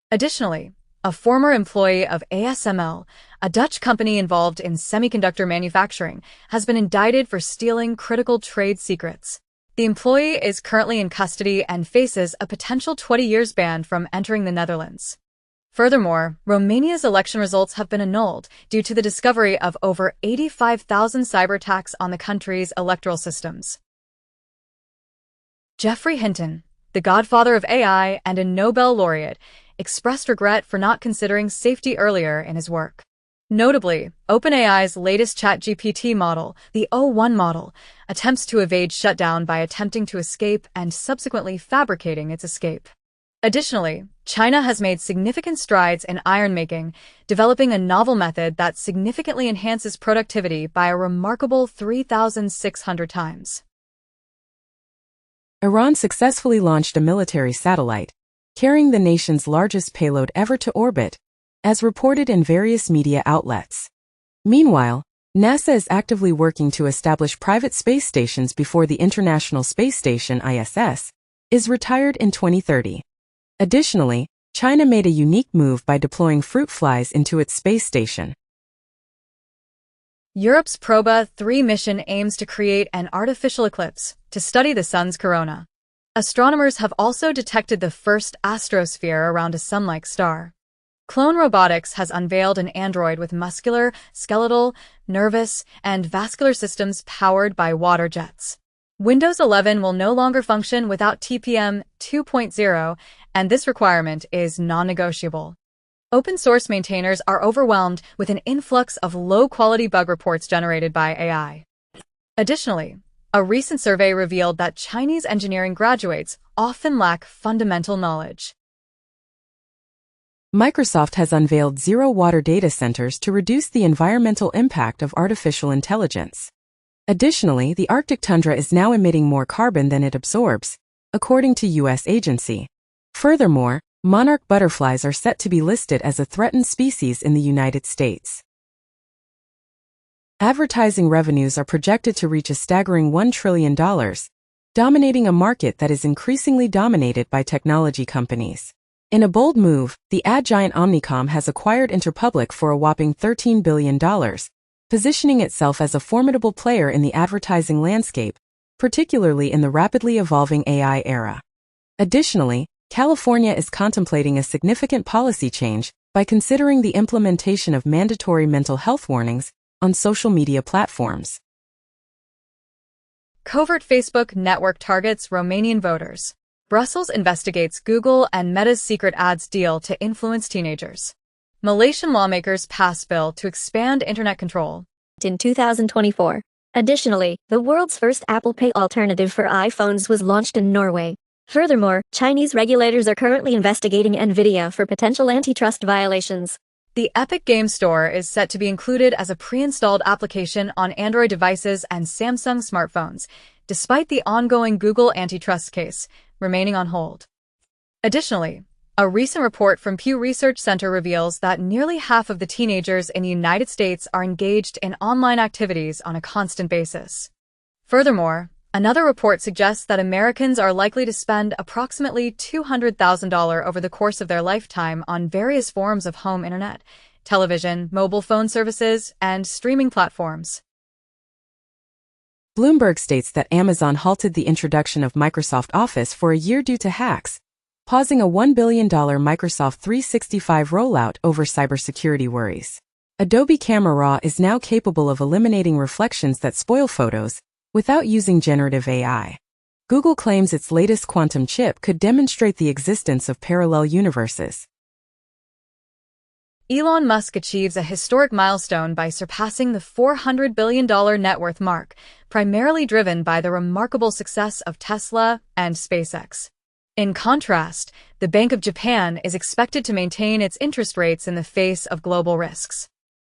Additionally, a former employee of ASML, a Dutch company involved in semiconductor manufacturing, has been indicted for stealing critical trade secrets. The employee is currently in custody and faces a potential 20 years ban from entering the Netherlands. Furthermore, Romania's election results have been annulled due to the discovery of over 85,000 cyber attacks on the country's electoral systems. Geoffrey Hinton, the godfather of AI and a Nobel laureate, expressed regret for not considering safety earlier in his work. Notably, OpenAI's latest ChatGPT model, the O1 model, attempts to evade shutdown by attempting to escape and subsequently fabricating its escape. Additionally, China has made significant strides in iron-making, developing a novel method that significantly enhances productivity by a remarkable 3,600 times. Iran successfully launched a military satellite, carrying the nation's largest payload ever to orbit, as reported in various media outlets. Meanwhile, NASA is actively working to establish private space stations before the International Space Station (ISS) is retired in 2030. Additionally, China made a unique move by deploying fruit flies into its space station. Europe's Proba 3 mission aims to create an artificial eclipse to study the sun's corona. Astronomers have also detected the first astrosphere around a sun-like star. Clone Robotics has unveiled an android with muscular, skeletal, nervous, and vascular systems powered by water jets. Windows 11 will no longer function without TPM 2.0, and this requirement is non-negotiable. Open-source maintainers are overwhelmed with an influx of low-quality bug reports generated by AI. Additionally, a recent survey revealed that Chinese engineering graduates often lack fundamental knowledge. Microsoft has unveiled zero-water data centers to reduce the environmental impact of artificial intelligence. Additionally, the Arctic tundra is now emitting more carbon than it absorbs, according to U.S. agency. Furthermore, monarch butterflies are set to be listed as a threatened species in the United States. Advertising revenues are projected to reach a staggering $1 trillion, dominating a market that is increasingly dominated by technology companies. In a bold move, the ad giant Omnicom has acquired Interpublic for a whopping $13 billion, positioning itself as a formidable player in the advertising landscape, particularly in the rapidly evolving AI era. Additionally, California is contemplating a significant policy change by considering the implementation of mandatory mental health warnings on social media platforms. Covert Facebook network targets Romanian voters. Brussels investigates Google and Meta's secret ads deal to influence teenagers. Malaysian lawmakers pass bill to expand internet control. In 2024. Additionally, the world's first Apple Pay alternative for iPhones was launched in Norway. Furthermore, Chinese regulators are currently investigating NVIDIA for potential antitrust violations. The Epic Game Store is set to be included as a pre-installed application on Android devices and Samsung smartphones, despite the ongoing Google antitrust case remaining on hold. Additionally, a recent report from Pew Research Center reveals that nearly half of the teenagers in the United States are engaged in online activities on a constant basis. Furthermore, another report suggests that Americans are likely to spend approximately $200,000 over the course of their lifetime on various forms of home internet, television, mobile phone services, and streaming platforms. Bloomberg states that Amazon halted the introduction of Microsoft Office for a year due to hacks, pausing a $1 billion Microsoft 365 rollout over cybersecurity worries. Adobe Camera Raw is now capable of eliminating reflections that spoil photos without using generative AI. Google claims its latest quantum chip could demonstrate the existence of parallel universes. Elon Musk achieves a historic milestone by surpassing the $400 billion net worth mark, primarily driven by the remarkable success of Tesla and SpaceX. In contrast, the Bank of Japan is expected to maintain its interest rates in the face of global risks.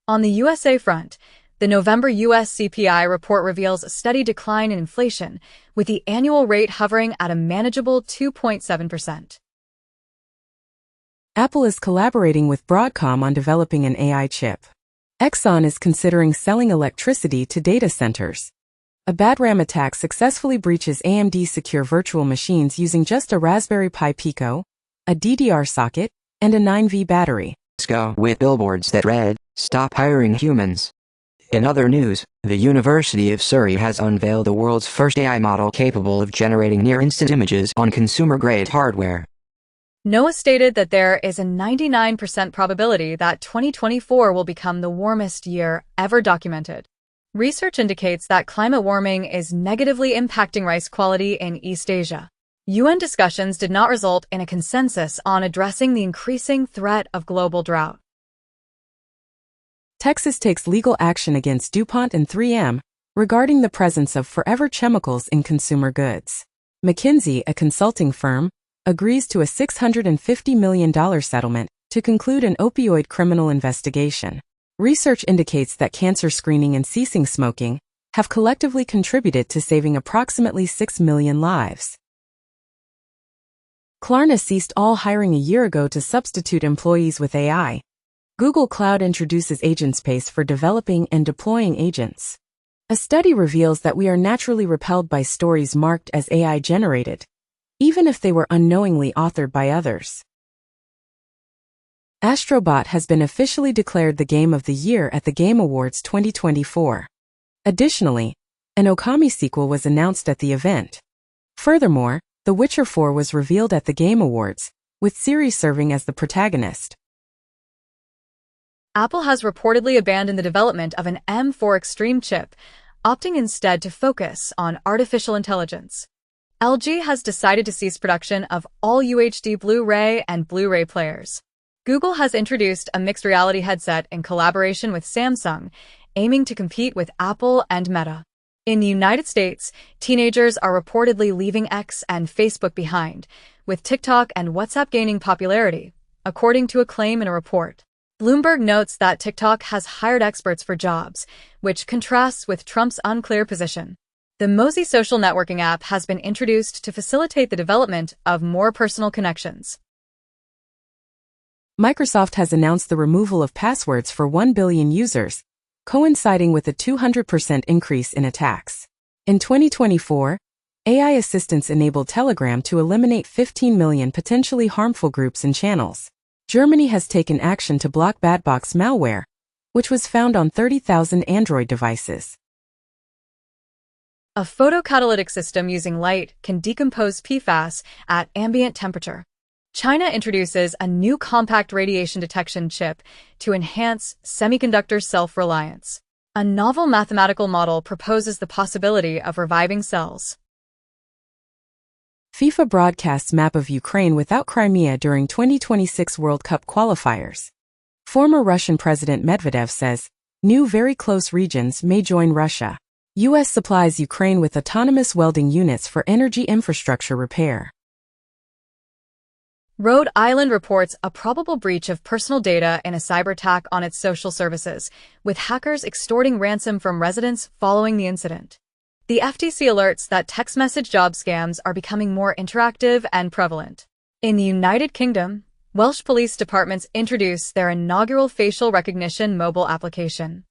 On the USA front, the November U.S. CPI report reveals a steady decline in inflation, with the annual rate hovering at a manageable 2.7%. Apple is collaborating with Broadcom on developing an AI chip. Exxon is considering selling electricity to data centers. A bad RAM attack successfully breaches AMD secure virtual machines using just a Raspberry Pi Pico, a DDR socket, and a 9V battery. Go with billboards that read, "Stop hiring humans." In other news, the University of Surrey has unveiled the world's first AI model capable of generating near-instant images on consumer-grade hardware. NOAA stated that there is a 99% probability that 2024 will become the warmest year ever documented. Research indicates that climate warming is negatively impacting rice quality in East Asia. UN discussions did not result in a consensus on addressing the increasing threat of global drought. Texas takes legal action against DuPont and 3M regarding the presence of forever chemicals in consumer goods. McKinsey, a consulting firm, agrees to a $650 million settlement to conclude an opioid criminal investigation. Research indicates that cancer screening and ceasing smoking have collectively contributed to saving approximately 6 million lives. Klarna ceased all hiring a year ago to substitute employees with AI. Google Cloud introduces AgentSpace for developing and deploying agents. A study reveals that we are naturally repelled by stories marked as AI-generated, even if they were unknowingly authored by others. Astrobot has been officially declared the Game of the Year at the Game Awards 2024. Additionally, an Okami sequel was announced at the event. Furthermore, The Witcher 4 was revealed at the Game Awards, with Ciri serving as the protagonist. Apple has reportedly abandoned the development of an M4 Extreme chip, opting instead to focus on artificial intelligence. LG has decided to cease production of all UHD Blu-ray and Blu-ray players. Google has introduced a mixed reality headset in collaboration with Samsung, aiming to compete with Apple and Meta. In the United States, teenagers are reportedly leaving X and Facebook behind, with TikTok and WhatsApp gaining popularity, according to a claim in a report. Bloomberg notes that TikTok has hired experts for jobs, which contrasts with Trump's unclear position. The Mozy social networking app has been introduced to facilitate the development of more personal connections. Microsoft has announced the removal of passwords for 1 billion users, coinciding with a 200% increase in attacks. In 2024, AI assistants enabled Telegram to eliminate 15 million potentially harmful groups and channels. Germany has taken action to block Badbox malware, which was found on 30,000 Android devices. A photocatalytic system using light can decompose PFAS at ambient temperature. China introduces a new compact radiation detection chip to enhance semiconductor self-reliance. A novel mathematical model proposes the possibility of reviving cells. FIFA broadcasts map of Ukraine without Crimea during 2026 World Cup qualifiers. Former Russian President Medvedev says, new very close regions may join Russia. U.S. supplies Ukraine with autonomous welding units for energy infrastructure repair. Rhode Island reports a probable breach of personal data in a cyber attack on its social services, with hackers extorting ransom from residents following the incident. The FTC alerts that text message job scams are becoming more interactive and prevalent. In the United Kingdom, Welsh police departments introduce their inaugural facial recognition mobile application.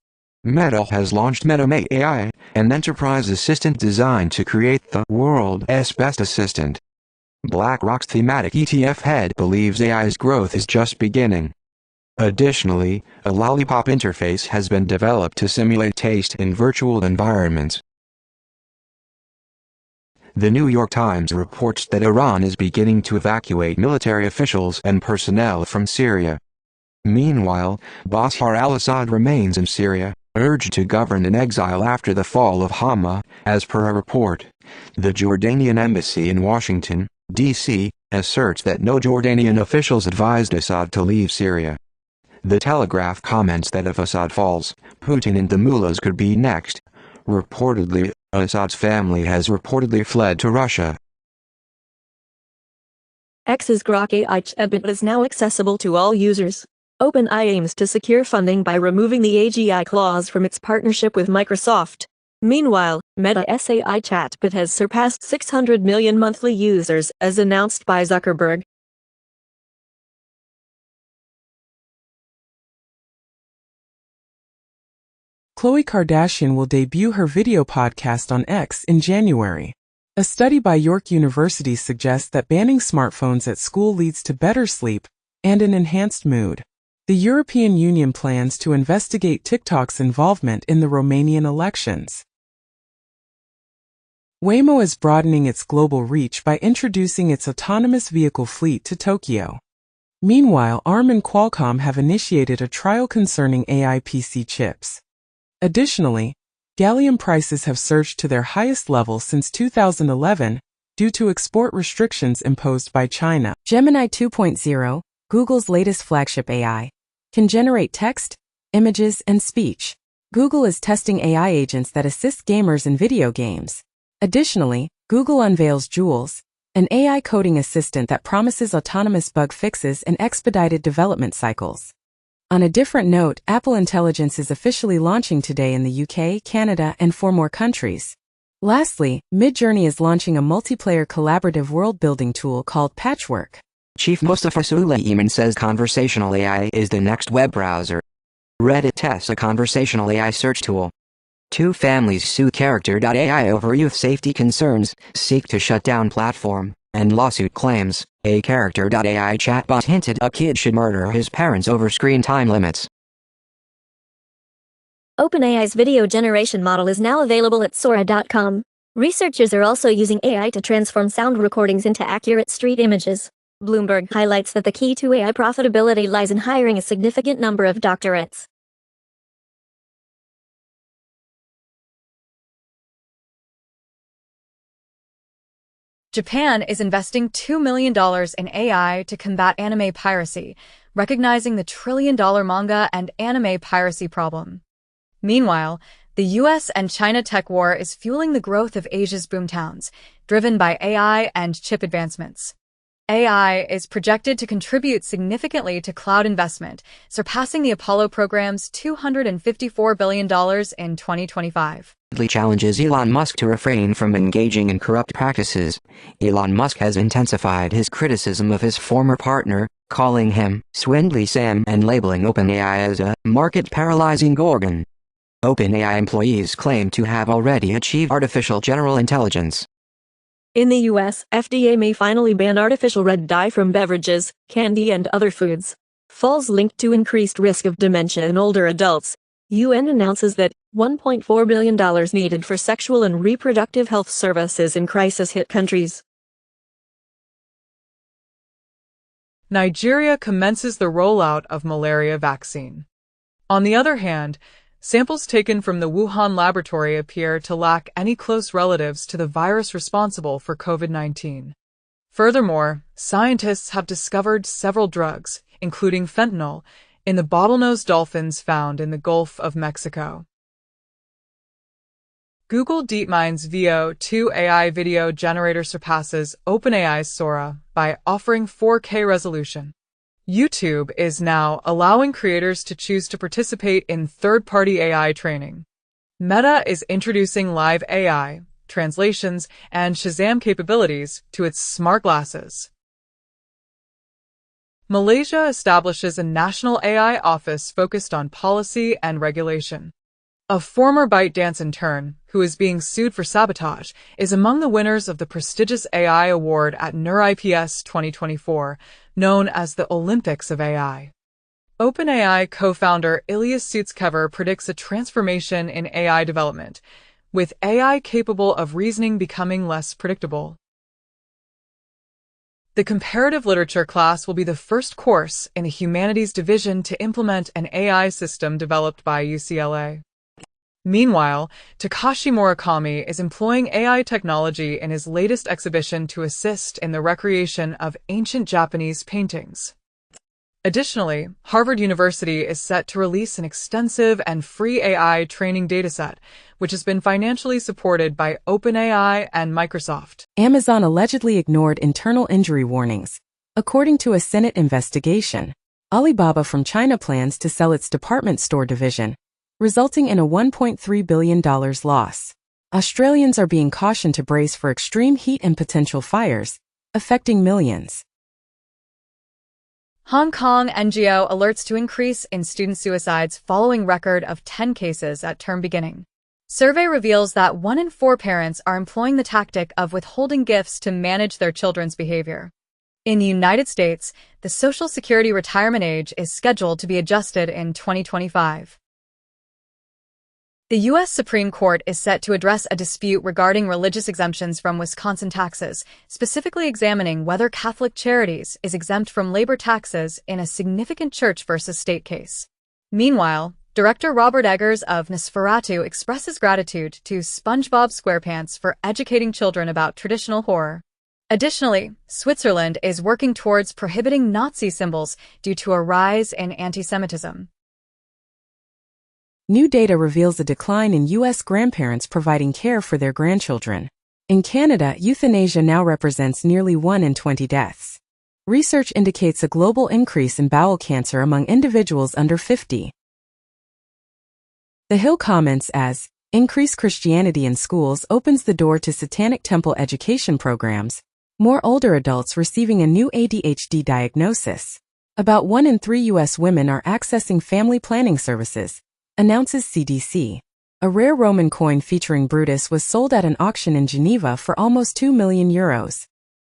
Meta has launched MetaMate AI, an enterprise assistant designed to create the world's best assistant. BlackRock's thematic ETF head believes AI's growth is just beginning. Additionally, a lollipop interface has been developed to simulate taste in virtual environments. The New York Times reports that Iran is beginning to evacuate military officials and personnel from Syria. Meanwhile, Bashar al-Assad remains in Syria, urged to govern in exile after the fall of Hama, as per a report. The Jordanian embassy in Washington, D.C., asserts that no Jordanian officials advised Assad to leave Syria. The Telegraph comments that if Assad falls, Putin and the mullahs could be next. Reportedly, Assad's family has reportedly fled to Russia. X's Grok AI chatbot is now accessible to all users. OpenAI aims to secure funding by removing the AGI clause from its partnership with Microsoft. Meanwhile, Meta's AI chatbot has surpassed 600 million monthly users, as announced by Zuckerberg. Khloe Kardashian will debut her video podcast on X in January. A study by York University suggests that banning smartphones at school leads to better sleep and an enhanced mood. The European Union plans to investigate TikTok's involvement in the Romanian elections. Waymo is broadening its global reach by introducing its autonomous vehicle fleet to Tokyo. Meanwhile, ARM and Qualcomm have initiated a trial concerning AI PC chips. Additionally, gallium prices have surged to their highest level since 2011 due to export restrictions imposed by China. Gemini 2.0, Google's latest flagship AI, can generate text, images, and speech. Google is testing AI agents that assist gamers in video games. Additionally, Google unveils Jules, an AI coding assistant that promises autonomous bug fixes and expedited development cycles. On a different note, Apple Intelligence is officially launching today in the UK, Canada, and 4 more countries. Lastly, Midjourney is launching a multiplayer collaborative world-building tool called Patchwork. Chief Mustafa Suleyman says conversational AI is the next web browser. Reddit tests a conversational AI search tool. 2 families sue Character.ai over youth safety concerns, seek to shut down platform, and lawsuit claims a Character.ai chatbot hinted a kid should murder his parents over screen time limits. OpenAI's video generation model is now available at Sora.com. Researchers are also using AI to transform sound recordings into accurate street images. Bloomberg highlights that the key to AI profitability lies in hiring a significant number of doctorates. Japan is investing $2 million in AI to combat anime piracy, recognizing the trillion-dollar manga and anime piracy problem. Meanwhile, the US and China tech war is fueling the growth of Asia's boomtowns, driven by AI and chip advancements. AI is projected to contribute significantly to cloud investment, surpassing the Apollo program's $254 billion in 2025. Challenges Elon Musk to refrain from engaging in corrupt practices. Elon Musk has intensified his criticism of his former partner, calling him Swindly Sam and labeling OpenAI as a market-paralyzing gorgon. OpenAI employees claim to have already achieved artificial general intelligence. In the U.S., FDA may finally ban artificial red dye from beverages, candy, and other foods. Falls linked to increased risk of dementia in older adults. UN announces that $1.4 billion needed for sexual and reproductive health services in crisis-hit countries. Nigeria commences the rollout of malaria vaccine. On the other hand, Samples taken from the Wuhan laboratory appear to lack any close relatives to the virus responsible for COVID-19. Furthermore, scientists have discovered several drugs, including fentanyl, in the bottlenose dolphins found in the Gulf of Mexico. Google DeepMind's Veo 2 AI video generator surpasses OpenAI's Sora by offering 4K resolution. YouTube is now allowing creators to choose to participate in third-party AI training. Meta is introducing live AI, translations, and Shazam capabilities to its smart glasses. Malaysia establishes a national AI office focused on policy and regulation. A former ByteDance intern, who is being sued for sabotage, is among the winners of the prestigious AI award at NeurIPS 2024, known as the Olympics of AI. OpenAI co-founder Ilya Sutskever predicts a transformation in AI development, with AI capable of reasoning becoming less predictable. The comparative literature class will be the first course in the humanities division to implement an AI system developed by UCLA. Meanwhile, Takashi Murakami is employing AI technology in his latest exhibition to assist in the recreation of ancient Japanese paintings. Additionally, Harvard University is set to release an extensive and free AI training dataset, which has been financially supported by OpenAI and Microsoft. Amazon allegedly ignored internal injury warnings. According to a Senate investigation, Alibaba from China plans to sell its department store division, resulting in a $1.3 billion loss. Australians are being cautioned to brace for extreme heat and potential fires, affecting millions. Hong Kong NGO alerts to increase in student suicides following record of 10 cases at term beginning. Survey reveals that 1 in 4 parents are employing the tactic of withholding gifts to manage their children's behavior. In the United States, the Social Security retirement age is scheduled to be adjusted in 2025. The U.S. Supreme Court is set to address a dispute regarding religious exemptions from Wisconsin taxes, specifically examining whether Catholic Charities is exempt from labor taxes in a significant church versus state case. Meanwhile, director Robert Eggers of Nosferatu expresses gratitude to SpongeBob SquarePants for educating children about traditional horror. Additionally, Switzerland is working towards prohibiting Nazi symbols due to a rise in anti-Semitism. New data reveals a decline in U.S. grandparents providing care for their grandchildren. In Canada, euthanasia now represents nearly 1 in 20 deaths. Research indicates a global increase in bowel cancer among individuals under 50. The Hill comments as, "Increased Christianity in schools opens the door to satanic temple education programs, more older adults receiving a new ADHD diagnosis. About 1 in 3 U.S. women are accessing family planning services," announces CDC. A rare Roman coin featuring Brutus was sold at an auction in Geneva for almost €2 million.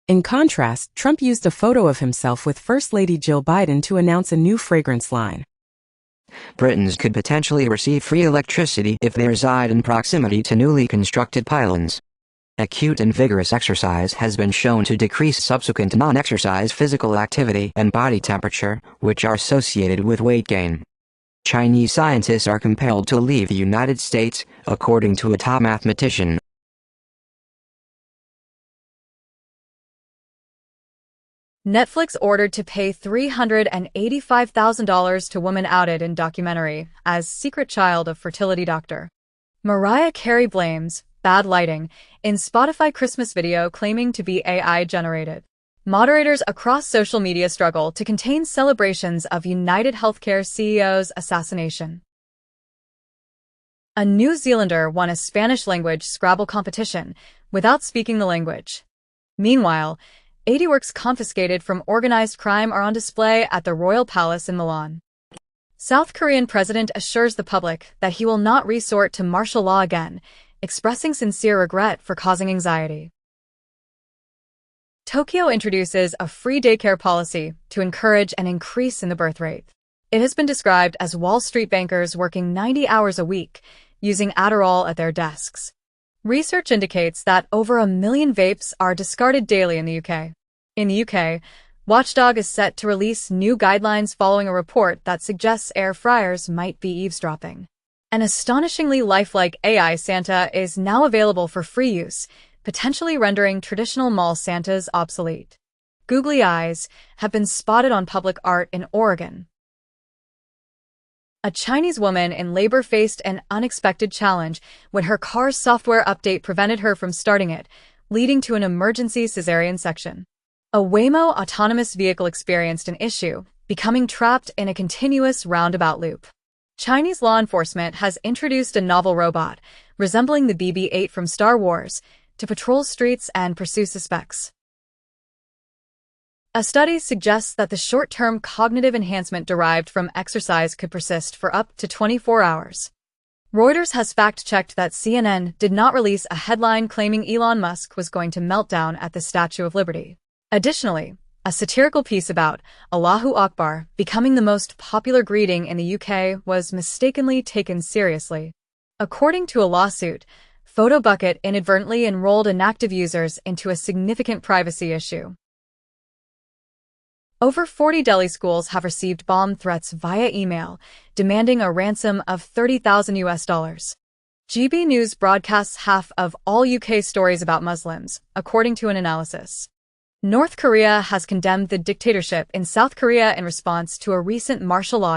In contrast, Trump used a photo of himself with First Lady Jill Biden to announce a new fragrance line. Britons could potentially receive free electricity if they reside in proximity to newly constructed pylons. Acute and vigorous exercise has been shown to decrease subsequent non-exercise physical activity and body temperature, which are associated with weight gain. Chinese scientists are compelled to leave the United States, according to a top mathematician. Netflix ordered to pay $385,000 to woman outed in documentary as secret child of fertility doctor. Mariah Carey blames bad lighting in Spotify Christmas video claiming to be AI generated. Moderators across social media struggle to contain celebrations of United Healthcare CEO's assassination. A New Zealander won a Spanish-language Scrabble competition without speaking the language. Meanwhile, 80 works confiscated from organized crime are on display at the Royal Palace in Milan. South Korean president assures the public that he will not resort to martial law again, expressing sincere regret for causing anxiety. Tokyo introduces a free daycare policy to encourage an increase in the birth rate. It has been described as Wall Street bankers working 90 hours a week, using Adderall at their desks. Research indicates that over 1 million vapes are discarded daily in the UK. In the UK, Watchdog is set to release new guidelines following a report that suggests air fryers might be eavesdropping. An astonishingly lifelike AI Santa is now available for free use, potentially rendering traditional mall Santas obsolete. Googly eyes have been spotted on public art in Oregon. A Chinese woman in labor faced an unexpected challenge when her car's software update prevented her from starting it, leading to an emergency cesarean section. A Waymo autonomous vehicle experienced an issue, becoming trapped in a continuous roundabout loop. Chinese law enforcement has introduced a novel robot, resembling the BB-8 from Star Wars, to patrol streets and pursue suspects. A study suggests that the short-term cognitive enhancement derived from exercise could persist for up to 24 hours. Reuters has fact-checked that CNN did not release a headline claiming Elon Musk was going to melt down at the Statue of Liberty. Additionally, a satirical piece about Allahu Akbar becoming the most popular greeting in the UK was mistakenly taken seriously. According to a lawsuit, PhotoBucket inadvertently enrolled inactive users into a significant privacy issue. Over 40 Delhi schools have received bomb threats via email, demanding a ransom of $30,000. GB News broadcasts half of all UK stories about Muslims, according to an analysis. North Korea has condemned the dictatorship in South Korea in response to a recent martial law